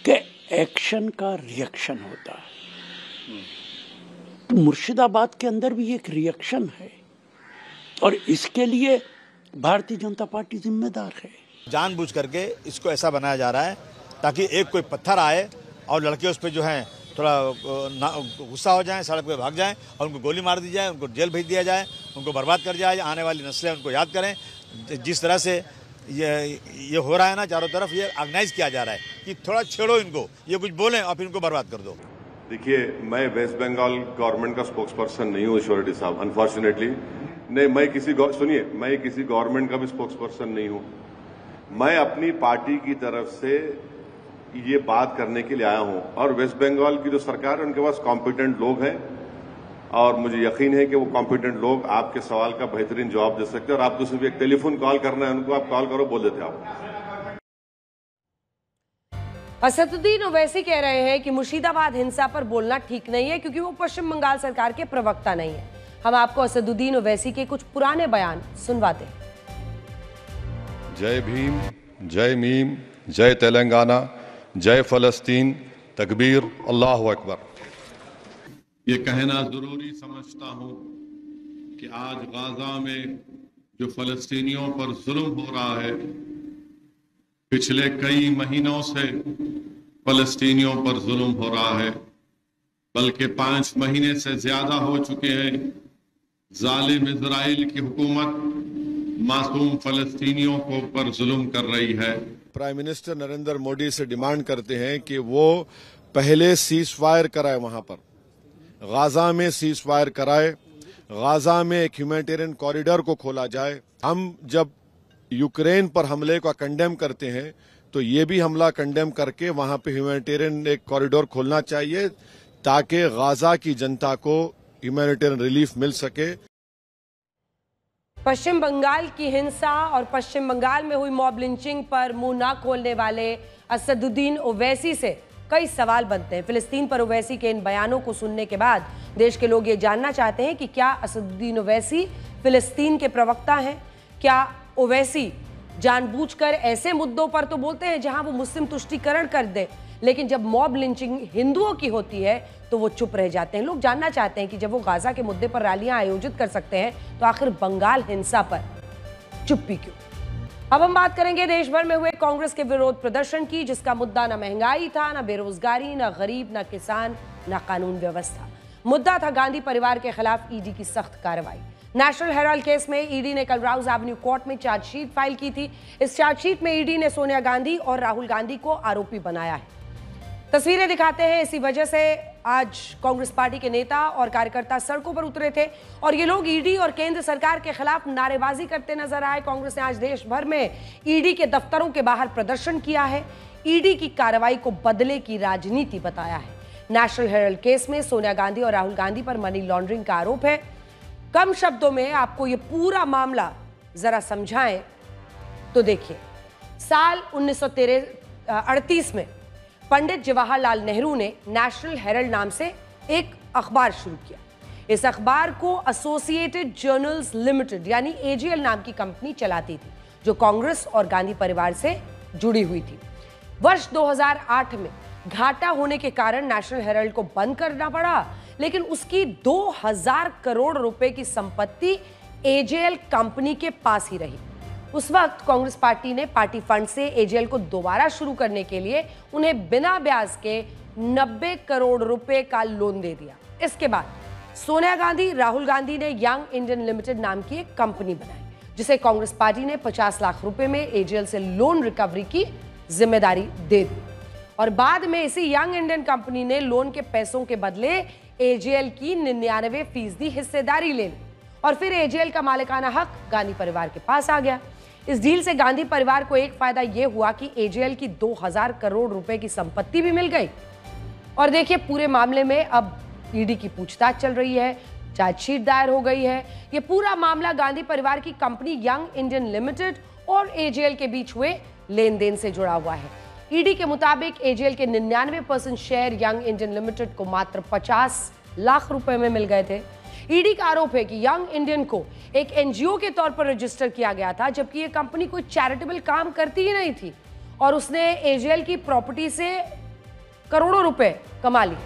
कि एक्शन का रिएक्शन होता है। तो मुर्शिदाबाद के अंदर भी एक रिएक्शन है और इसके लिए भारतीय जनता पार्टी जिम्मेदार है। जानबूझ करके इसको ऐसा बनाया जा रहा है ताकि एक कोई पत्थर आए और लड़के उस पर जो है थोड़ा गुस्सा हो जाए, सड़क पे भाग जाएं और उनको गोली मार दी जाए, उनको जेल भेज दिया जाए, उनको बर्बाद कर दिया जाए। आने वाली नस्लें उनको याद करें। जिस तरह से ये हो रहा है ना, चारों तरफ ये ऑर्गेनाइज किया जा रहा है कि थोड़ा छेड़ो इनको, ये कुछ बोलें और फिर इनको बर्बाद कर दो। देखिए, मैं वेस्ट बंगाल गवर्नमेंट का स्पोक्स पर्सन नहीं हूँ ईश्वर रेड्डी साहब, अनफॉर्चुनेटली। नहीं, मैं किसी गवर्नमेंट का भी स्पोक्स पर्सन नहीं हूँ। मैं अपनी पार्टी की तरफ से ये बात करने के लिए आया हूँ और वेस्ट बंगाल की जो सरकार है उनके पास कॉम्पिटेंट लोग हैं और मुझे यकीन है कि वो कॉम्पिटेंट लोग आपके सवाल का बेहतरीन जवाब दे सकते हैं। और आपको सिर्फ एक टेलीफोन कॉल करना है, उनको आप कॉल करो, बोल देते आप। असदुद्दीन ओवैसी कह रहे हैं कि मुर्शिदाबाद हिंसा पर बोलना ठीक नहीं है क्योंकि वो पश्चिम बंगाल सरकार के प्रवक्ता नहीं है। हम आपको असदुद्दीन ओवैसी के कुछ पुराने बयान सुनवाते हैं। जय भीम, जय मीम, जय तेलंगाना, जय फलस्तीन, तकबीर, अल्लाहु अकबर। ये कहना जरूरी समझता हूं कि आज गाजा में जो फलस्तीनियों पर जुल्म हो रहा है, पिछले कई महीनों से फलस्तीनियों पर जुल्म हो रहा है, बल्कि 5 महीने से ज्यादा हो चुके हैं। जालिम इजराइल की हुकूमत मासूम फलस्तीनियों को पर जुल्म कर रही है। प्राइम मिनिस्टर नरेंद्र मोदी से डिमांड करते हैं कि वो पहले सीज फायर कराए, वहां पर गाजा में सीज फायर कराए, गाजा में एक ह्यूमैनिटेरियन कॉरिडोर को खोला जाए। हम जब यूक्रेन पर हमले को कंडेम करते हैं तो ये भी हमला कंडेम करके वहां पे ह्यूमैनिटेरियन एक कॉरिडोर खोलना चाहिए ताकि गाजा की जनता को ह्यूमैनिटेरियन रिलीफ मिल सके। पश्चिम बंगाल की हिंसा और पश्चिम बंगाल में हुई मॉब लिंचिंग पर मुंह ना खोलने वाले असदुद्दीन ओवैसी से कई सवाल बनते हैं। फिलिस्तीन पर ओवैसी के इन बयानों को सुनने के बाद देश के लोग ये जानना चाहते हैं कि क्या असदुद्दीन ओवैसी फिलिस्तीन के प्रवक्ता हैं? क्या ओवैसी जानबूझकर ऐसे मुद्दों पर तो बोलते हैं जहां वो मुस्लिम तुष्टीकरण कर दे, लेकिन जब मॉब लिंचिंग हिंदुओं की होती है तो वो चुप रह जाते हैं? लोग जानना चाहते हैं कि जब वो गाजा के मुद्दे पर रैलियां आयोजित कर सकते हैं तो आखिर बंगाल हिंसा पर चुप्पी क्यों? अब हम बात करेंगे देश भर में हुए कांग्रेस के विरोध प्रदर्शन की, जिसका मुद्दा न महंगाई था, न बेरोजगारी, न गरीब, न किसान, न कानून व्यवस्था। मुद्दा था गांधी परिवार के खिलाफ ईडी की सख्त कार्रवाई। नेशनल हेराल्ड केस में ईडी ने कल राउज एवेन्यू कोर्ट में चार्जशीट फाइल की थी। इस चार्जशीट में ईडी ने सोनिया गांधी और राहुल गांधी को आरोपी बनाया है। तस्वीरें दिखाते हैं। इसी वजह से आज कांग्रेस पार्टी के नेता और कार्यकर्ता सड़कों पर उतरे थे और ये लोग ईडी और केंद्र सरकार के खिलाफ नारेबाजी करते नजर आए। कांग्रेस ने आज देश भर में ईडी के दफ्तरों के बाहर प्रदर्शन किया है। ईडी की कार्रवाई को बदले की राजनीति बताया है। नेशनल हेराल्ड केस में सोनिया गांधी और राहुल गांधी पर मनी लॉन्ड्रिंग का आरोप है। कम शब्दों में आपको ये पूरा मामला जरा समझाएं तो देखिए, साल 1938 में पंडित जवाहरलाल नेहरू ने नेशनल हेराल्ड नाम से एक अखबार शुरू किया। इस अखबार को एसोसिएटेड जर्नल्स लिमिटेड यानी एजीएल नाम की कंपनी चलाती थी, जो कांग्रेस और गांधी परिवार से जुड़ी हुई थी। वर्ष 2008 में घाटा होने के कारण नेशनल हेराल्ड को बंद करना पड़ा, लेकिन उसकी 2000 करोड़ रुपए की संपत्ति एजेएल कंपनी के पास ही रही। उस वक्त कांग्रेस पार्टी ने पार्टी फंड से एजेएल को दोबारा शुरू करने के लिए उन्हें बिना ब्याज के 90 करोड़ रुपए का लोन दे दिया। इसके बाद सोनिया गांधी, राहुल गांधी ने यंग इंडियन लिमिटेड नाम की एक कंपनी बनाई, जिसे कांग्रेस पार्टी ने 50 लाख रुपए में एजेएल से लोन रिकवरी की जिम्मेदारी दे दी और बाद में इसी यंग इंडियन कंपनी ने लोन के पैसों के बदले एजेएल की 99% हिस्सेदारी ले ली और फिर एजेएल का मालिकाना हक गांधी परिवार के पास आ गया। इस डील से गांधी परिवार को एक फायदा यह हुआ कि एजेएल की 2000 करोड़ रुपए की संपत्ति भी मिल गई। और देखिए, पूरे मामले में अब ईडी की पूछताछ चल रही है, चार्जशीट दायर हो गई है। यह पूरा मामला गांधी परिवार की कंपनी यंग इंडियन लिमिटेड और एजेएल के बीच हुए लेन देन से जुड़ा हुआ है। ईडी के मुताबिक एजेएल के 99% शेयर यंग इंडियन लिमिटेड को मात्र 50 लाख रुपए में मिल गए थे। ईडी का आरोप है कि यंग इंडियन को एक एनजीओ के तौर पर रजिस्टर किया गया था, जबकि यह कंपनी कोई चैरिटेबल काम करती ही नहीं थी और उसने एजेएल की प्रॉपर्टी से करोड़ों रुपए कमा लिए।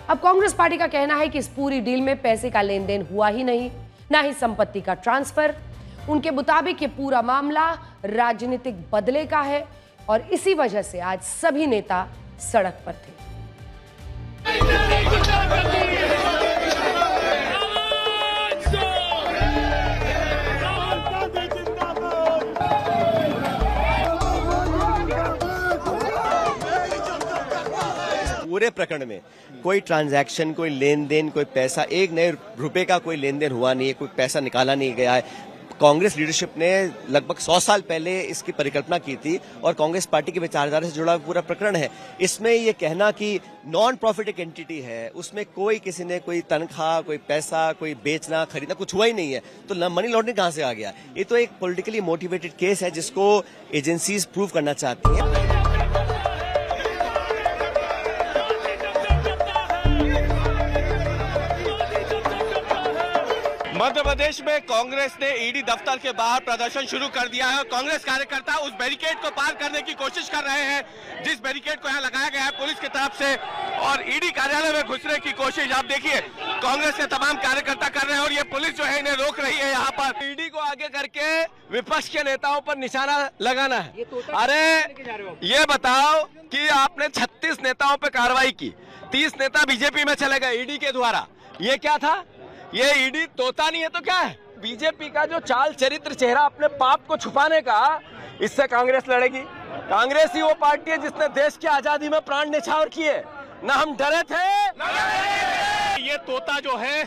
अब कांग्रेस पार्टी का कहना है कि इस पूरी डील में पैसे का लेन देन हुआ ही नहीं, ना ही संपत्ति का ट्रांसफर। उनके मुताबिक ये पूरा मामला राजनीतिक बदले का है और इसी वजह से आज सभी नेता सड़क पर थे। पूरे प्रकरण में कोई ट्रांजैक्शन, कोई लेन देन, कोई पैसा, एक नए रुपए का कोई लेन देन हुआ नहीं है, कोई पैसा निकाला नहीं गया है। कांग्रेस लीडरशिप ने लगभग 100 साल पहले इसकी परिकल्पना की थी और कांग्रेस पार्टी की विचारधारा से जुड़ा पूरा प्रकरण है। इसमें ये कहना कि नॉन प्रॉफिटिंग एंटिटी है, उसमें कोई किसी ने कोई तनख्वाह, कोई पैसा, कोई बेचना खरीदना कुछ हुआ ही नहीं है, तो मनी लॉन्ड्रिंग कहां से आ गया? ये तो एक पॉलिटिकली मोटिवेटेड केस है जिसको एजेंसीज प्रूव करना चाहती हैं। मध्य प्रदेश में कांग्रेस ने ईडी दफ्तर के बाहर प्रदर्शन शुरू कर दिया है और कांग्रेस कार्यकर्ता उस बैरिकेड को पार करने की कोशिश कर रहे हैं जिस बैरिकेड को यहाँ लगाया गया है पुलिस की तरफ से, और ईडी कार्यालय में घुसने की कोशिश आप देखिए कांग्रेस के तमाम कार्यकर्ता कर रहे हैं और ये पुलिस जो है इन्हें रोक रही है। यहाँ पर ईडी को आगे करके विपक्ष के नेताओं पर निशाना लगाना है। अरे ये बताओ कि आपने 36 नेताओं पर कार्रवाई की, 30 नेता बीजेपी में चले गए ईडी के द्वारा, ये क्या था? ये ईडी तोता नहीं है तो क्या है? बीजेपी का जो चाल चरित्र चेहरा अपने पाप को छुपाने का, इससे कांग्रेस लड़ेगी। कांग्रेस ही वो पार्टी है जिसने देश की आजादी में प्राण न्यौछावर किए, ना हम डरे थे। ये तोता जो है,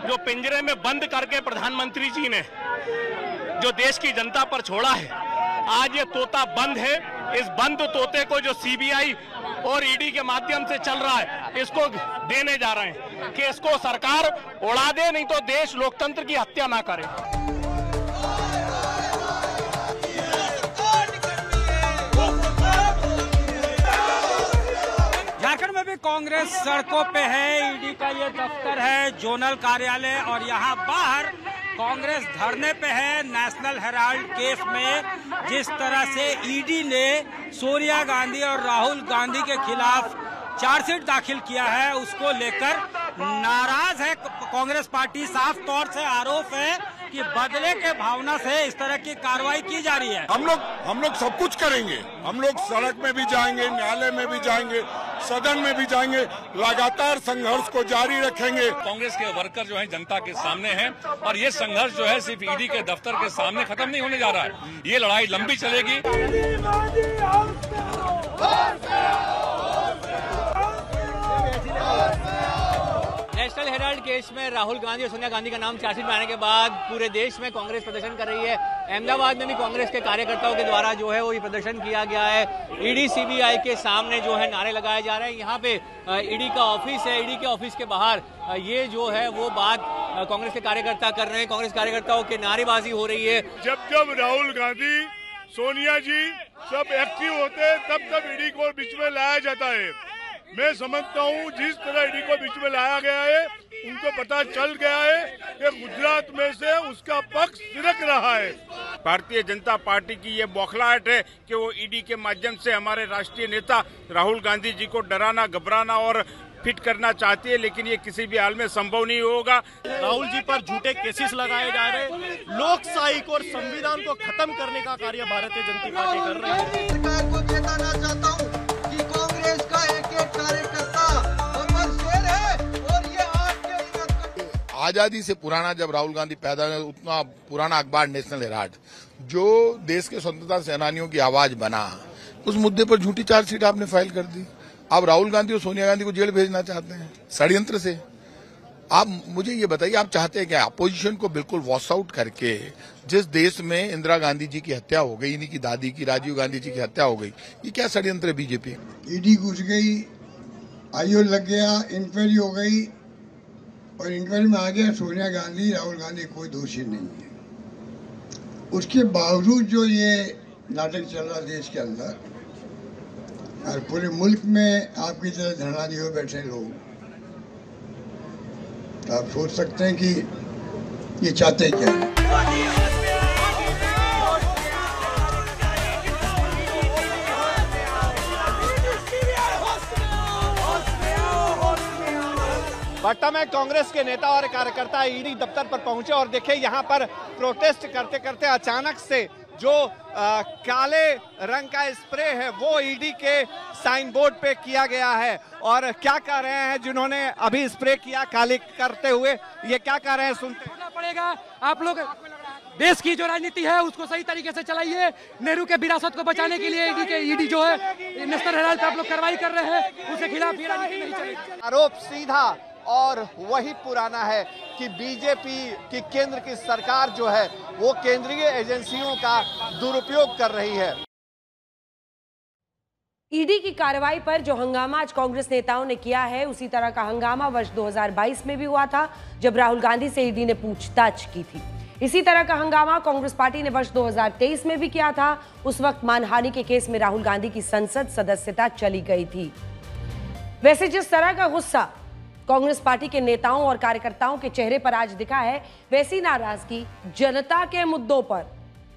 जो पिंजरे में बंद करके प्रधानमंत्री जी ने जो देश की जनता पर छोड़ा है, आज ये तोता बंद है। इस बंद तोते को जो सीबीआई और ईडी के माध्यम से चल रहा है, इसको देने जा रहे हैं कि इसको सरकार उड़ा दे, नहीं तो देश लोकतंत्र की हत्या ना करे। झारखंड में भी कांग्रेस सड़कों पे है। ईडी का ये दफ्तर है, जोनल कार्यालय, और यहाँ बाहर कांग्रेस धरने पे है। नेशनल हेराल्ड केस में जिस तरह से ईडी ने सोनिया गांधी और राहुल गांधी के खिलाफ चार्जशीट दाखिल किया है, उसको लेकर नाराज है कांग्रेस पार्टी। साफ तौर से आरोप है कि बदले के भावना से इस तरह की कार्रवाई की जा रही है। हम लोग सब कुछ करेंगे, हम लोग सड़क में भी जाएंगे, न्यायालय में भी जाएंगे, सदन में भी जाएंगे, लगातार संघर्ष को जारी रखेंगे। कांग्रेस के वर्कर जो है जनता के सामने हैं और ये संघर्ष जो है सिर्फ ईडी के दफ्तर के सामने खत्म नहीं होने जा रहा है, ये लड़ाई लंबी चलेगी। नेशनल हेराल्ड केस में राहुल गांधी और सोनिया गांधी का नाम चार्जशीट में आने के बाद पूरे देश में कांग्रेस प्रदर्शन कर रही है। अहमदाबाद में भी कांग्रेस के कार्यकर्ताओं के द्वारा जो है वो ये प्रदर्शन किया गया है। ईडी सीबीआई के सामने जो है नारे लगाए जा रहे हैं। यहाँ पे ईडी का ऑफिस है, ईडी के ऑफिस के बाहर ये जो है वो बात कांग्रेस के कार्यकर्ता कर रहे हैं। कांग्रेस कार्यकर्ताओं की नारेबाजी हो रही है। जब राहुल गांधी, सोनिया जी सब एक्टिव होते हैं तब ईडी को बीच में लाया जाता है। मैं समझता हूँ जिस तरह ईडी को बीच में लाया गया है, उनको पता चल गया है कि गुजरात में से उसका पक्ष सिरक रहा है। भारतीय जनता पार्टी की ये बौखलाहट है कि वो ईडी के माध्यम से हमारे राष्ट्रीय नेता राहुल गांधी जी को डराना, घबराना और फिट करना चाहती है, लेकिन ये किसी भी हाल में संभव नहीं होगा। राहुल जी पर झूठे केसेस लगाए जा रहे हैं। लोकशाही को और संविधान को खत्म करने का कार्य भारतीय जनता पार्टी कर रही है। सरकार को बताना चाहता हूँ कि कांग्रेस का एक कार्यकर्ता अमर शेर है और ये आपके आजादी से पुराना जब राहुल गांधी पैदा हुए, उतना पुराना अखबार नेशनल हेराल्ड जो देश के स्वतंत्रता सेनानियों की आवाज बना, उस मुद्दे पर झूठी चार्जशीट आपने फाइल कर दी। आप राहुल गांधी और सोनिया गांधी को जेल भेजना चाहते हैं षड्यंत्र से। आप मुझे ये बताइए, आप चाहते हैं क्या अपोजिशन को बिल्कुल वॉश आउट करके, जिस देश में इंदिरा गांधी जी की हत्या हो गई, इन्हीं की दादी की, राजीव गांधी जी की हत्या हो गई, ये क्या षड्यंत्र है बीजेपी? ईडी घुस गई, आईओ लग गया, इंक्वायरी हो गई और इंक्वायरी में आ गया सोनिया गांधी, राहुल गांधी कोई दोषी नहीं है। उसके बावजूद जो ये नाटक चल रहा देश के अंदर और पूरे मुल्क में आपकी तरह धरना दिए हुए बैठे लोग, तो आप सोच सकते हैं कि ये चाहते क्या है। पटना में कांग्रेस के नेता और कार्यकर्ता ईडी दफ्तर पर पहुंचे और देखे यहाँ पर प्रोटेस्ट करते करते अचानक से जो काले रंग का स्प्रे है वो ईडी के साइन बोर्ड पे किया गया है। और क्या कह रहे हैं जिन्होंने अभी स्प्रे किया काले करते हुए, ये क्या कह रहे हैं सुनते पड़ेगा। आप लोग देश की जो राजनीति है उसको सही तरीके से चलाइए। नेहरू के विरासत को बचाने के लिए ईडी जो है नेशनल हेराल्ड पे आप लोग कार्रवाई कर रहे हैं, उसके खिलाफ ये राजनीति नहीं चलेगी। आरोप सीधा और वही पुराना है कि बीजेपी की केंद्र की सरकार जो है वो केंद्रीय एजेंसियों का दुरुपयोग कर रही है। ईडी की कार्रवाई पर जो हंगामा आज कांग्रेस नेताओं ने किया है, उसी तरह का हंगामा वर्ष 2022 में भी हुआ था जब राहुल गांधी से ईडी ने पूछताछ की थी। इसी तरह का हंगामा कांग्रेस पार्टी ने वर्ष 2023 में भी किया था। उस वक्त मानहानि के केस में राहुल गांधी की संसद सदस्यता चली गई थी। वैसे जिस तरह का गुस्सा कांग्रेस पार्टी के नेताओं और कार्यकर्ताओं के चेहरे पर आज दिखा है, वैसी नाराजगी जनता के मुद्दों पर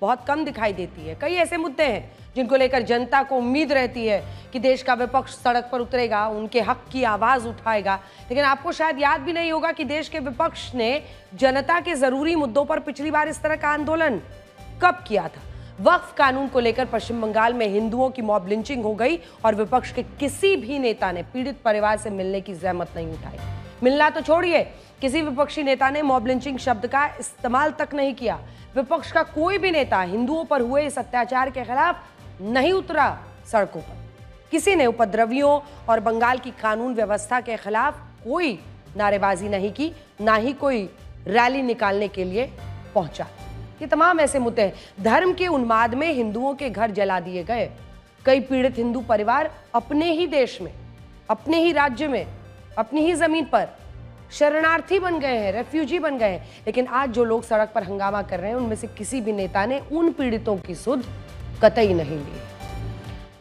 बहुत कम दिखाई देती है। कई ऐसे मुद्दे हैं जिनको लेकर जनता को उम्मीद रहती है कि देश का विपक्ष सड़क पर उतरेगा, उनके हक की आवाज उठाएगा। लेकिन आपको शायद याद भी नहीं होगा कि देश के विपक्ष ने जनता के जरूरी मुद्दों पर पिछली बार इस तरह का आंदोलन कब किया था। वक्फ कानून को लेकर पश्चिम बंगाल में हिंदुओं की मॉब लिंचिंग हो गई और विपक्ष के किसी भी नेता ने पीड़ित परिवार से मिलने की जहमत नहीं उठाई। मिलना तो छोड़िए, किसी विपक्षी नेता ने मॉब लिंचिंग शब्द का इस्तेमाल तक नहीं किया। विपक्ष का कोई भी नेता हिंदुओं पर हुए इस अत्याचार के खिलाफ नहीं उतरा सड़कों पर। किसी ने उपद्रवियों और बंगाल की कानून व्यवस्था के खिलाफ कोई नारेबाजी नहीं की, ना ही कोई रैली निकालने के लिए पहुंचा। ये तमाम ऐसे मुद्दे हैं। धर्म के उन्माद में हिंदुओं के घर जला दिए गए। कई पीड़ित हिंदू परिवार अपने ही देश में, अपने ही राज्य में, अपनी ही जमीन पर शरणार्थी बन गए हैं, रेफ्यूजी बन गए हैं। लेकिन आज जो लोग सड़क पर हंगामा कर रहे हैं, उनमें से किसी भी नेता ने उन पीड़ितों की सुध कतई नहीं ली।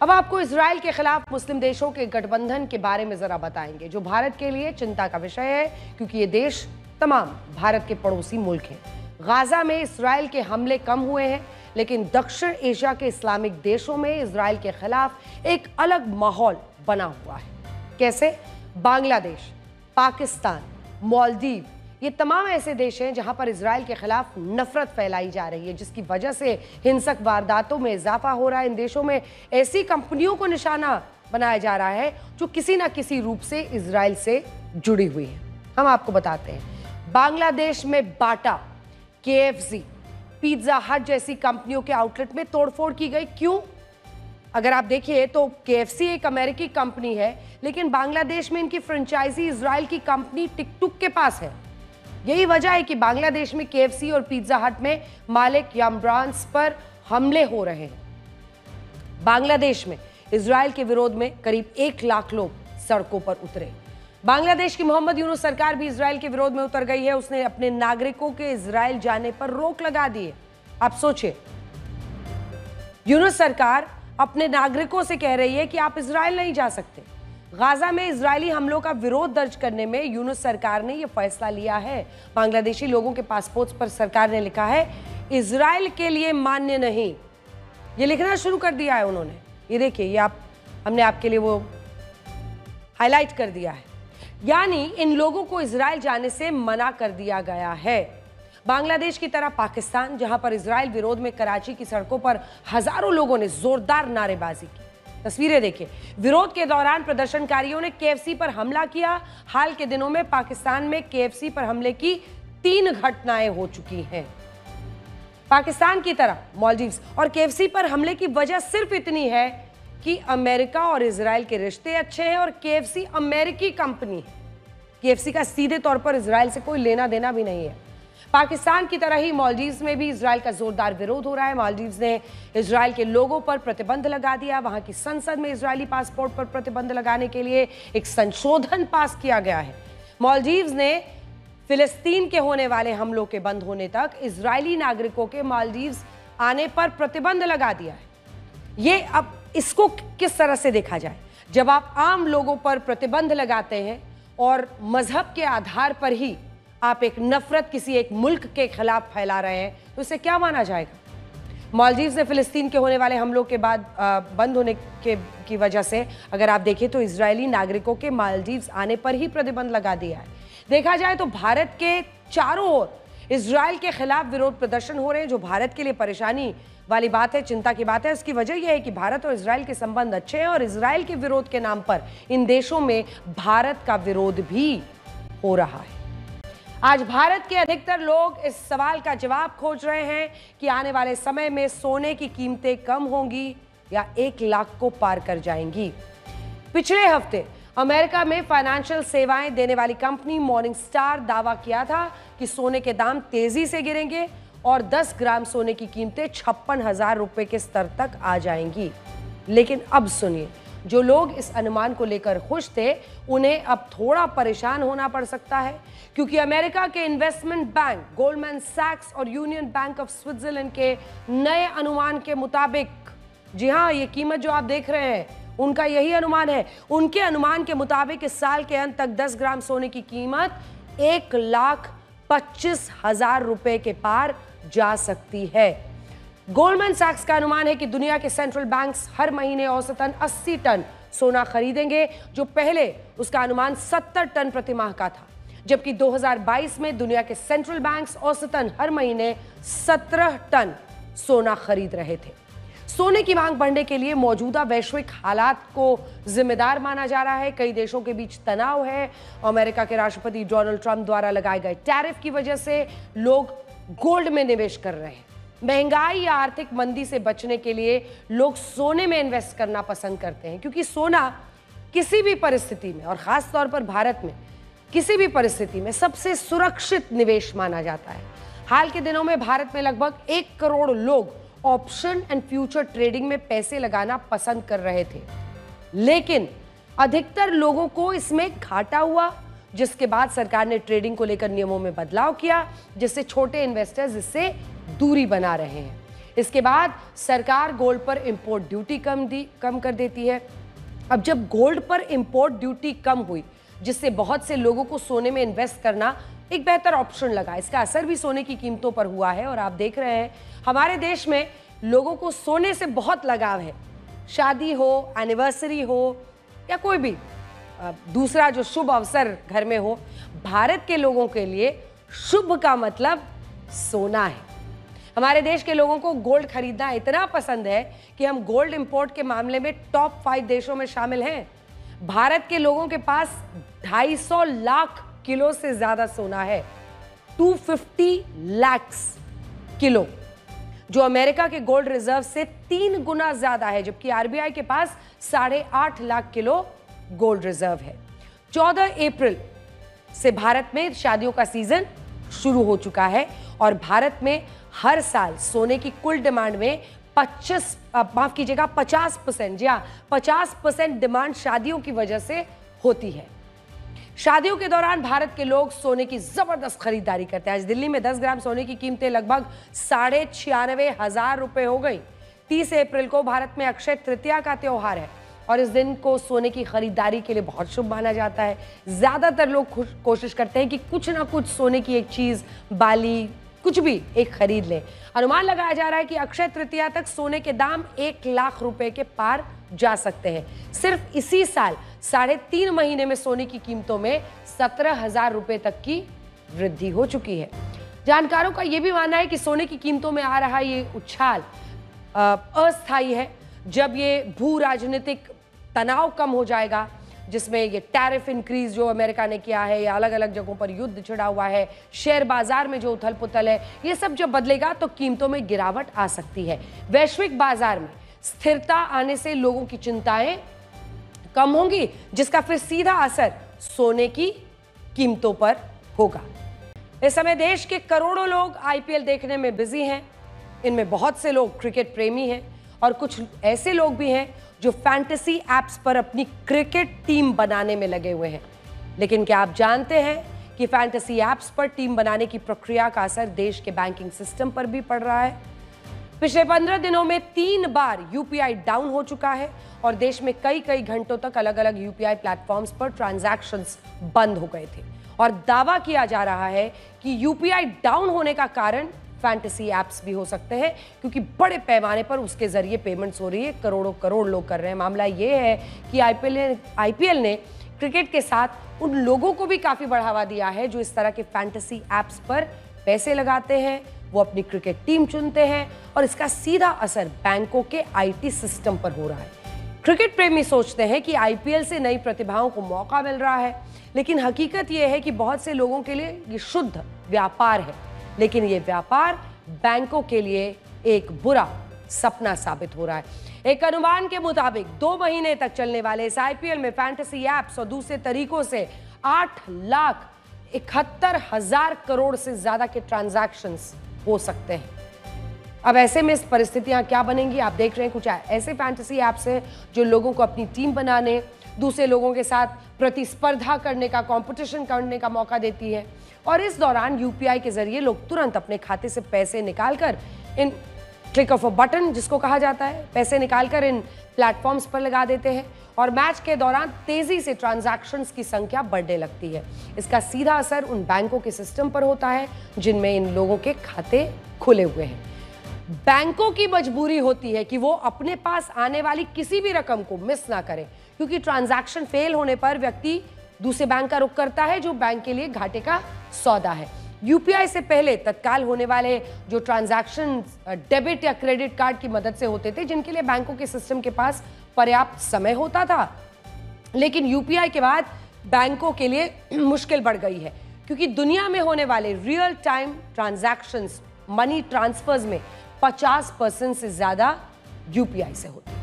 अब आपको इजराइल के खिलाफ मुस्लिम देशों के गठबंधन के बारे में जरा बताएंगे, जो भारत के लिए चिंता का विषय है, क्योंकि ये देश तमाम भारत के पड़ोसी मुल्क हैं। गाजा में इजराइल के हमले कम हुए हैं, लेकिन दक्षिण एशिया के इस्लामिक देशों में इजराइल के खिलाफ एक अलग माहौल बना हुआ है। कैसे? बांग्लादेश, पाकिस्तान, मालदीव, ये तमाम ऐसे देश हैं जहां पर इजराइल के खिलाफ नफरत फैलाई जा रही है, जिसकी वजह से हिंसक वारदातों में इजाफा हो रहा है। इन देशों में ऐसी कंपनियों को निशाना बनाया जा रहा है जो किसी ना किसी रूप से इजराइल से जुड़ी हुई है। हम आपको बताते हैं, बांग्लादेश में बाटा, KFC, पिज्जा हट जैसी कंपनियों के आउटलेट में तोड़फोड़ की गई। क्यों? अगर आप देखिए तो KFC एक अमेरिकी कंपनी है, लेकिन बांग्लादेश में इनकी फ्रेंचाइजी इजराइल की कंपनी टिकटुक के पास है। यही वजह है कि बांग्लादेश में KFC और पिज्जा हट में मालिक याम्ब्रांस पर हमले हो रहे हैं। बांग्लादेश में इजराइल के विरोध में करीब 1 लाख लोग सड़कों पर उतरे। बांग्लादेश की मोहम्मद यूनुस सरकार भी इजराइल के विरोध में उतर गई है। उसने अपने नागरिकों के इजराइल जाने पर रोक लगा दी है। आप सोचिए, यूनुस सरकार अपने नागरिकों से कह रही है कि आप इजराइल नहीं जा सकते। गाजा में इजरायली हमलों का विरोध दर्ज करने में यूनुस सरकार ने यह फैसला लिया है। बांग्लादेशी लोगों के पासपोर्ट्स पर सरकार ने लिखा है, इजराइल के लिए मान्य नहीं। ये लिखना शुरू कर दिया है उन्होंने। ये देखिए, ये हमने आपके लिए वो हाईलाइट कर दिया है। यानी इन लोगों को इजराइल जाने से मना कर दिया गया है। बांग्लादेश की तरह पाकिस्तान, जहां पर इजराइल विरोध में कराची की सड़कों पर हजारों लोगों ने जोरदार नारेबाजी की। तस्वीरें देखिए, विरोध के दौरान प्रदर्शनकारियों ने KFC पर हमला किया। हाल के दिनों में पाकिस्तान में KFC पर हमले की 3 घटनाएं हो चुकी हैं। पाकिस्तान की तरह मालदीव्स और KFC पर हमले की वजह सिर्फ इतनी है कि अमेरिका और इजराइल के रिश्ते अच्छे हैं और KFC अमेरिकी कंपनी है। KFC का सीधे तौर पर इजराइल से कोई लेना देना भी नहीं है। पाकिस्तान की तरह ही मालदीव्स में भी इजराइल का जोरदार विरोध हो रहा है। मालदीव्स ने इजराइल के लोगों पर प्रतिबंध लगा दिया। वहां की संसद में इजरायली पासपोर्ट पर प्रतिबंध लगाने के लिए एक संशोधन पास किया गया है। मालदीव्स ने फिलिस्तीन के होने वाले हमलों के बंद होने तक इजरायली नागरिकों के मालदीव्स आने पर प्रतिबंध लगा दिया है। ये अब इसको किस तरह से देखा जाए? जब आप आम लोगों पर प्रतिबंध लगाते हैं और मजहब के आधार पर ही आप एक नफरत किसी एक मुल्क के खिलाफ फैला रहे हैं, तो इसे क्या माना जाएगा? मालदीव्स ने फिलिस्तीन के होने वाले हमलों के बाद बंद होने की वजह से अगर आप देखें तो इजरायली नागरिकों के मालदीव्स आने पर ही प्रतिबंध लगा दिया है। देखा जाए तो भारत के चारों ओर इजराइल के खिलाफ विरोध प्रदर्शन हो रहे हैं, जो भारत के लिए परेशानी वाली बात है, चिंता की बात है। इसकी वजह यह है कि भारत और इजराइल के संबंध अच्छे हैं और इजराइल के विरोध के नाम पर इन देशों में भारत का विरोध भी हो रहा है। आज भारत के अधिकतर लोग इस सवाल का जवाब खोज रहे हैं कि आने वाले समय में सोने की कीमतें कम होंगी या 1 लाख को पार कर जाएंगी। पिछले हफ्ते अमेरिका में फाइनेंशियल सेवाएं देने वाली कंपनी मॉर्निंग स्टार दावा किया था कि सोने के दाम तेजी से गिरेंगे और 10 ग्राम सोने की कीमतें 56,000 रुपए के स्तर तक आ जाएंगी। लेकिन अब सुनिए, जो लोग इस अनुमान को लेकर खुश थे, उन्हें अब थोड़ा परेशान होना पड़ सकता है, क्योंकि अमेरिका के इन्वेस्टमेंट बैंक गोल्डमैन सैक्स और यूनियन बैंक ऑफ स्विट्जरलैंड के नए अनुमान के मुताबिक, जी हाँ, ये कीमत जो आप देख रहे हैं उनका यही अनुमान है। उनके अनुमान के मुताबिक इस साल के अंत तक 10 ग्राम सोने की कीमत 1,25,000 रुपए के पार जा सकती है। गोल्डमैन सैक्स का अनुमान है कि दुनिया के सेंट्रल बैंक्स हर महीने औसतन 80 टन सोना खरीदेंगे, जो पहले उसका अनुमान 70 टन प्रति माह का था, जबकि 2022 में दुनिया के सेंट्रल बैंक्स औसतन हर महीने 17 टन सोना खरीद रहे थे। सोने की मांग बढ़ने के लिए मौजूदा वैश्विक हालात को जिम्मेदार माना जा रहा है। कई देशों के बीच तनाव है। अमेरिका के राष्ट्रपति डोनाल्ड ट्रंप द्वारा लगाए गए टैरिफ की वजह से लोग गोल्ड में निवेश कर रहे हैं। महंगाई या आर्थिक मंदी से बचने के लिए लोग सोने में इन्वेस्ट करना पसंद करते हैं, क्योंकि सोना किसी भी परिस्थिति में, और खास तौर पर भारत में किसी भी परिस्थिति में सबसे सुरक्षित निवेश माना जाता है। हाल के दिनों में भारत में लगभग 1 करोड़ लोग ऑप्शन एंड फ्यूचर ट्रेडिंग में पैसे लगाना पसंद कर रहे थे, लेकिन अधिकतर लोगों को इसमें घाटा हुआ, जिसके बाद सरकार ने ट्रेडिंग को लेकर नियमों में बदलाव किया, जिससे छोटे इन्वेस्टर्स इससे दूरी बना रहे हैं। इसके बाद सरकार गोल्ड पर इंपोर्ट ड्यूटी कम कर देती है। अब जब गोल्ड पर इंपोर्ट ड्यूटी कम हुई, जिससे बहुत से लोगों को सोने में इन्वेस्ट करना एक बेहतर ऑप्शन लगा, इसका असर भी सोने की कीमतों पर हुआ है। और आप देख रहे हैं हमारे देश में लोगों को सोने से बहुत लगाव है। शादी हो, एनिवर्सरी हो या कोई भी दूसरा जो शुभ अवसर घर में हो, भारत के लोगों के लिए शुभ का मतलब सोना है। हमारे देश के लोगों को गोल्ड खरीदना इतना पसंद है कि हम गोल्ड इंपोर्ट के मामले में टॉप 5 देशों में शामिल हैं। भारत के लोगों के पास 250 लाख किलो से ज्यादा सोना है, 250 लाख किलो, जो अमेरिका के गोल्ड रिजर्व से 3 गुना ज्यादा है, जबकि आरबीआई के पास 8.5 लाख किलो गोल्ड रिजर्व है। 14 अप्रैल से भारत में शादियों का सीजन शुरू हो चुका है और भारत में हर साल सोने की कुल डिमांड में 50%, जी हाँ, 50% डिमांड शादियों की वजह से होती है। शादियों के दौरान भारत के लोग सोने की जबरदस्त खरीदारी करते हैं। आज दिल्ली में 10 ग्राम सोने की कीमतें लगभग 96,500 रुपए हो गई। 30 अप्रैल को भारत में अक्षय तृतीया का त्योहार है और इस दिन को सोने की खरीदारी के लिए बहुत शुभ माना जाता है। ज्यादातर लोग कोशिश करते हैं कि कुछ ना कुछ सोने की एक चीज, बाली, कुछ भी एक खरीद लें। अनुमान लगाया जा रहा है कि अक्षय तृतीया तक सोने के दाम 1 लाख रुपए के पार जा सकते हैं। सिर्फ इसी साल 3.5 महीने में सोने की कीमतों में 17,000 रुपए तक की वृद्धि हो चुकी है। जानकारों का यह भी मानना है कि सोने की कीमतों में आ रहा ये उछाल अस्थायी है। जब ये भू राजनीतिक तनाव कम हो जाएगा, जिसमें ये टैरिफ इंक्रीज जो अमेरिका ने किया है या अलग अलग जगहों पर युद्ध छिड़ा हुआ है, शेयर बाजार में जो उथल पुथल है, ये सब जब बदलेगा तो कीमतों में गिरावट आ सकती है। वैश्विक बाजार में स्थिरता आने से लोगों की चिंताएं कम होंगी, जिसका फिर सीधा असर सोने की कीमतों पर होगा। इस समय देश के करोड़ों लोग आईपीएल देखने में बिजी हैं। इनमें बहुत से लोग क्रिकेट प्रेमी हैं और कुछ ऐसे लोग भी हैं जो फैंटेसी एप्स पर अपनी क्रिकेट टीम बनाने में लगे हुए हैं। लेकिन क्या आप जानते हैं कि फैंटेसी एप्स पर टीम बनाने की प्रक्रिया का असर देश के बैंकिंग सिस्टम पर भी पड़ रहा है। पिछले 15 दिनों में 3 बार यूपीआई डाउन हो चुका है और देश में कई घंटों तक अलग अलग यूपीआई प्लेटफॉर्म्स पर ट्रांजैक्शंस बंद हो गए थे और दावा किया जा रहा है कि यूपीआई डाउन होने का कारण फैंटेसी एप्स भी हो सकते हैं, क्योंकि बड़े पैमाने पर उसके जरिए पेमेंट्स हो रही है, करोड़ लोग कर रहे हैं। मामला ये है कि आईपीएल ने क्रिकेट के साथ उन लोगों को भी काफी बढ़ावा दिया है जो इस तरह के फैंटेसी एप्स पर पैसे लगाते हैं, वो अपनी क्रिकेट टीम चुनते हैं और इसका सीधा असर बैंकों के आईटी सिस्टम पर हो रहा है। क्रिकेट प्रेमी सोचते हैं कि आईपीएल से नई प्रतिभाओं को मौका मिल रहा है, लेकिन हकीकत यह है कि बहुत से लोगों के लिए ये शुद्ध व्यापार है, लेकिन ये व्यापार बैंकों के लिए एक बुरा सपना साबित हो रहा है। एक अनुमान के मुताबिक 2 महीने तक चलने वाले इस IPL में फैंटेसी एप्स और दूसरे तरीकों से 8,71,000 करोड़ से ज्यादा के ट्रांजैक्शंस हो सकते हैं। अब ऐसे में इस परिस्थितियां क्या बनेंगी, आप देख रहे हैं कुछ ऐसे फैंटेसी ऐप्स हैं जो लोगों को अपनी टीम बनाने, दूसरे लोगों के साथ प्रतिस्पर्धा करने का, कंपटीशन करने का मौका देती है। और इस दौरान UPI के जरिए लोग तुरंत अपने खाते से पैसे निकालकर इन क्लिक ऑफ अ बटन जिसको कहा जाता है, पैसे निकालकर इन प्लेटफॉर्म्स पर लगा देते हैं और मैच के दौरान तेजी से ट्रांजैक्शंस की संख्या बढ़ने लगती है। इसका सीधा असर उन बैंकों के सिस्टम पर होता है जिनमें इन लोगों के खाते खुले हुए हैं। बैंकों की मजबूरी होती है कि वो अपने पास आने वाली किसी भी रकम को मिस ना करें, क्योंकि ट्रांजैक्शन फेल होने पर व्यक्ति दूसरे बैंक का रुख करता है जो बैंक के लिए घाटे का सौदा है। UPI से पहले तत्काल होने वाले जो ट्रांजैक्शन डेबिट या क्रेडिट कार्ड की मदद से होते थे, जिनके लिए बैंकों के सिस्टम के पास पर्याप्त समय होता था, लेकिन UPI के बाद बैंकों के लिए मुश्किल बढ़ गई है, क्योंकि दुनिया में होने वाले real time transactions, money transfers में 50% से ज्यादा UPI से होती है।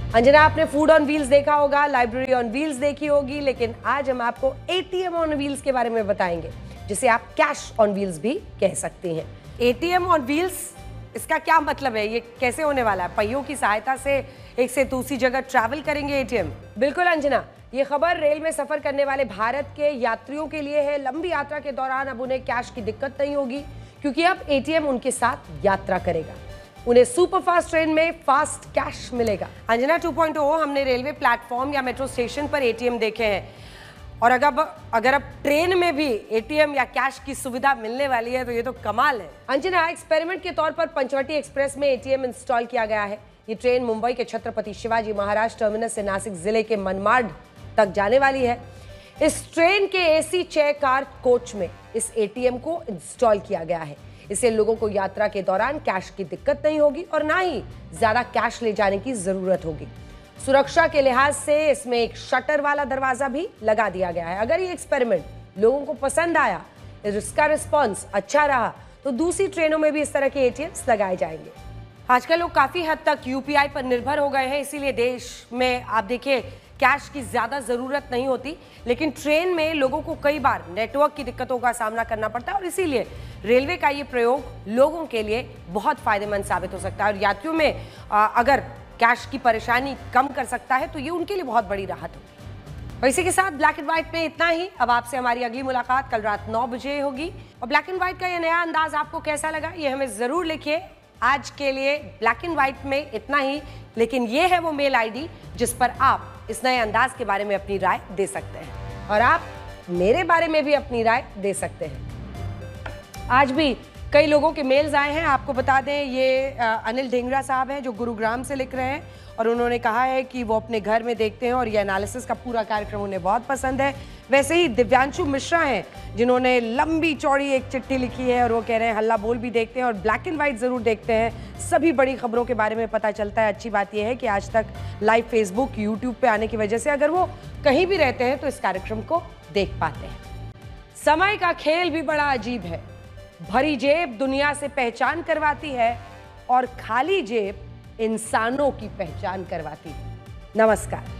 अंजना, आपने फूड ऑन व्हील्स देखा होगा, लाइब्रेरी ऑन व्हील्स देखी होगी, लेकिन आज हम आपको ATM ऑन व्हील्स के बारे में बताएंगे, जिसे आप कैश ऑन व्हील्स भी कह सकते हैं। ATM ऑन व्हील्स, इसका क्या मतलब है, ये कैसे होने वाला है? पहियों की सहायता से एक से दूसरी जगह ट्रैवल करेंगे ATM? बिल्कुल अंजना, ये खबर रेल में सफर करने वाले भारत के यात्रियों के लिए है। लंबी यात्रा के दौरान अब उन्हें कैश की दिक्कत नहीं होगी, क्योंकि अब ATM उनके साथ यात्रा करेगा। उन्हें सुपरफास्ट ट्रेन में फास्ट कैश मिलेगा। अंजना 2.0, हमने रेलवे प्लेटफॉर्म या मेट्रो स्टेशन पर ATM देखे हैं, और अगर अब ट्रेन में भी ATM या कैश की सुविधा मिलने वाली है तो ये तो कमाल है। अंजना, एक्सपेरिमेंट के तौर पर पंचवटी एक्सप्रेस में ATM इंस्टॉल किया गया है। ये ट्रेन मुंबई के छत्रपति शिवाजी महाराज टर्मिनस से नासिक जिले के मनमाड तक जाने वाली है। इस ट्रेन के AC चेयर कार कोच में इस ATM को इंस्टॉल किया गया है। इससे लोगों को यात्रा के दौरान कैश की दिक्कत नहीं होगी और ना ही ज्यादा कैश ले जाने की जरूरत होगी। सुरक्षा के लिहाज से इसमें एक शटर वाला दरवाजा भी लगा दिया गया है। अगर ये एक्सपेरिमेंट लोगों को पसंद आया, इसका रिस्पॉन्स अच्छा रहा, तो दूसरी ट्रेनों में भी इस तरह के ATMs लगाए जाएंगे। आजकल लोग काफी हद तक UPI पर निर्भर हो गए हैं, इसीलिए देश में आप देखिए कैश की ज्यादा जरूरत नहीं होती, लेकिन ट्रेन में लोगों को कई बार नेटवर्क की दिक्कतों का सामना करना पड़ता है और इसीलिए रेलवे का ये प्रयोग लोगों के लिए बहुत फायदेमंद साबित हो सकता है। और यात्रियों में अगर कैश की परेशानी कम कर सकता है तो ये उनके लिए बहुत बड़ी राहत होगी। और इसी के साथ ब्लैक एंड व्हाइट में इतना ही। अब आपसे हमारी अगली मुलाकात कल रात 9 बजे होगी। और ब्लैक एंड व्हाइट का ये नया अंदाज आपको कैसा लगा, ये हमें जरूर लिखिए। आज के लिए ब्लैक एंड व्हाइट में इतना ही, लेकिन ये है वो मेल ID जिस पर आप इस नए अंदाज के बारे में अपनी राय दे सकते हैं, और आप मेरे बारे में भी अपनी राय दे सकते हैं। आज भी कई लोगों के मेल्स आए हैं, आपको बता दें ये अनिल ढेंगरा साहब हैं जो गुरुग्राम से लिख रहे हैं, और उन्होंने कहा है कि वो अपने घर में देखते हैं और ये एनालिसिस का पूरा कार्यक्रम उन्हें बहुत पसंद है। वैसे ही दिव्यांशु मिश्रा हैं जिन्होंने लंबी चौड़ी एक चिट्ठी लिखी है और वो कह रहे हैं हल्ला बोल भी देखते हैं और ब्लैक एंड व्हाइट ज़रूर देखते हैं, सभी बड़ी खबरों के बारे में पता चलता है। अच्छी बात यह है कि आज तक लाइव फेसबुक, यूट्यूब पे आने की वजह से अगर वो कहीं भी रहते हैं तो इस कार्यक्रम को देख पाते हैं। समय का खेल भी बड़ा अजीब है, भरी जेब दुनिया से पहचान करवाती है और खाली जेब इंसानों की पहचान करवाती है। नमस्कार।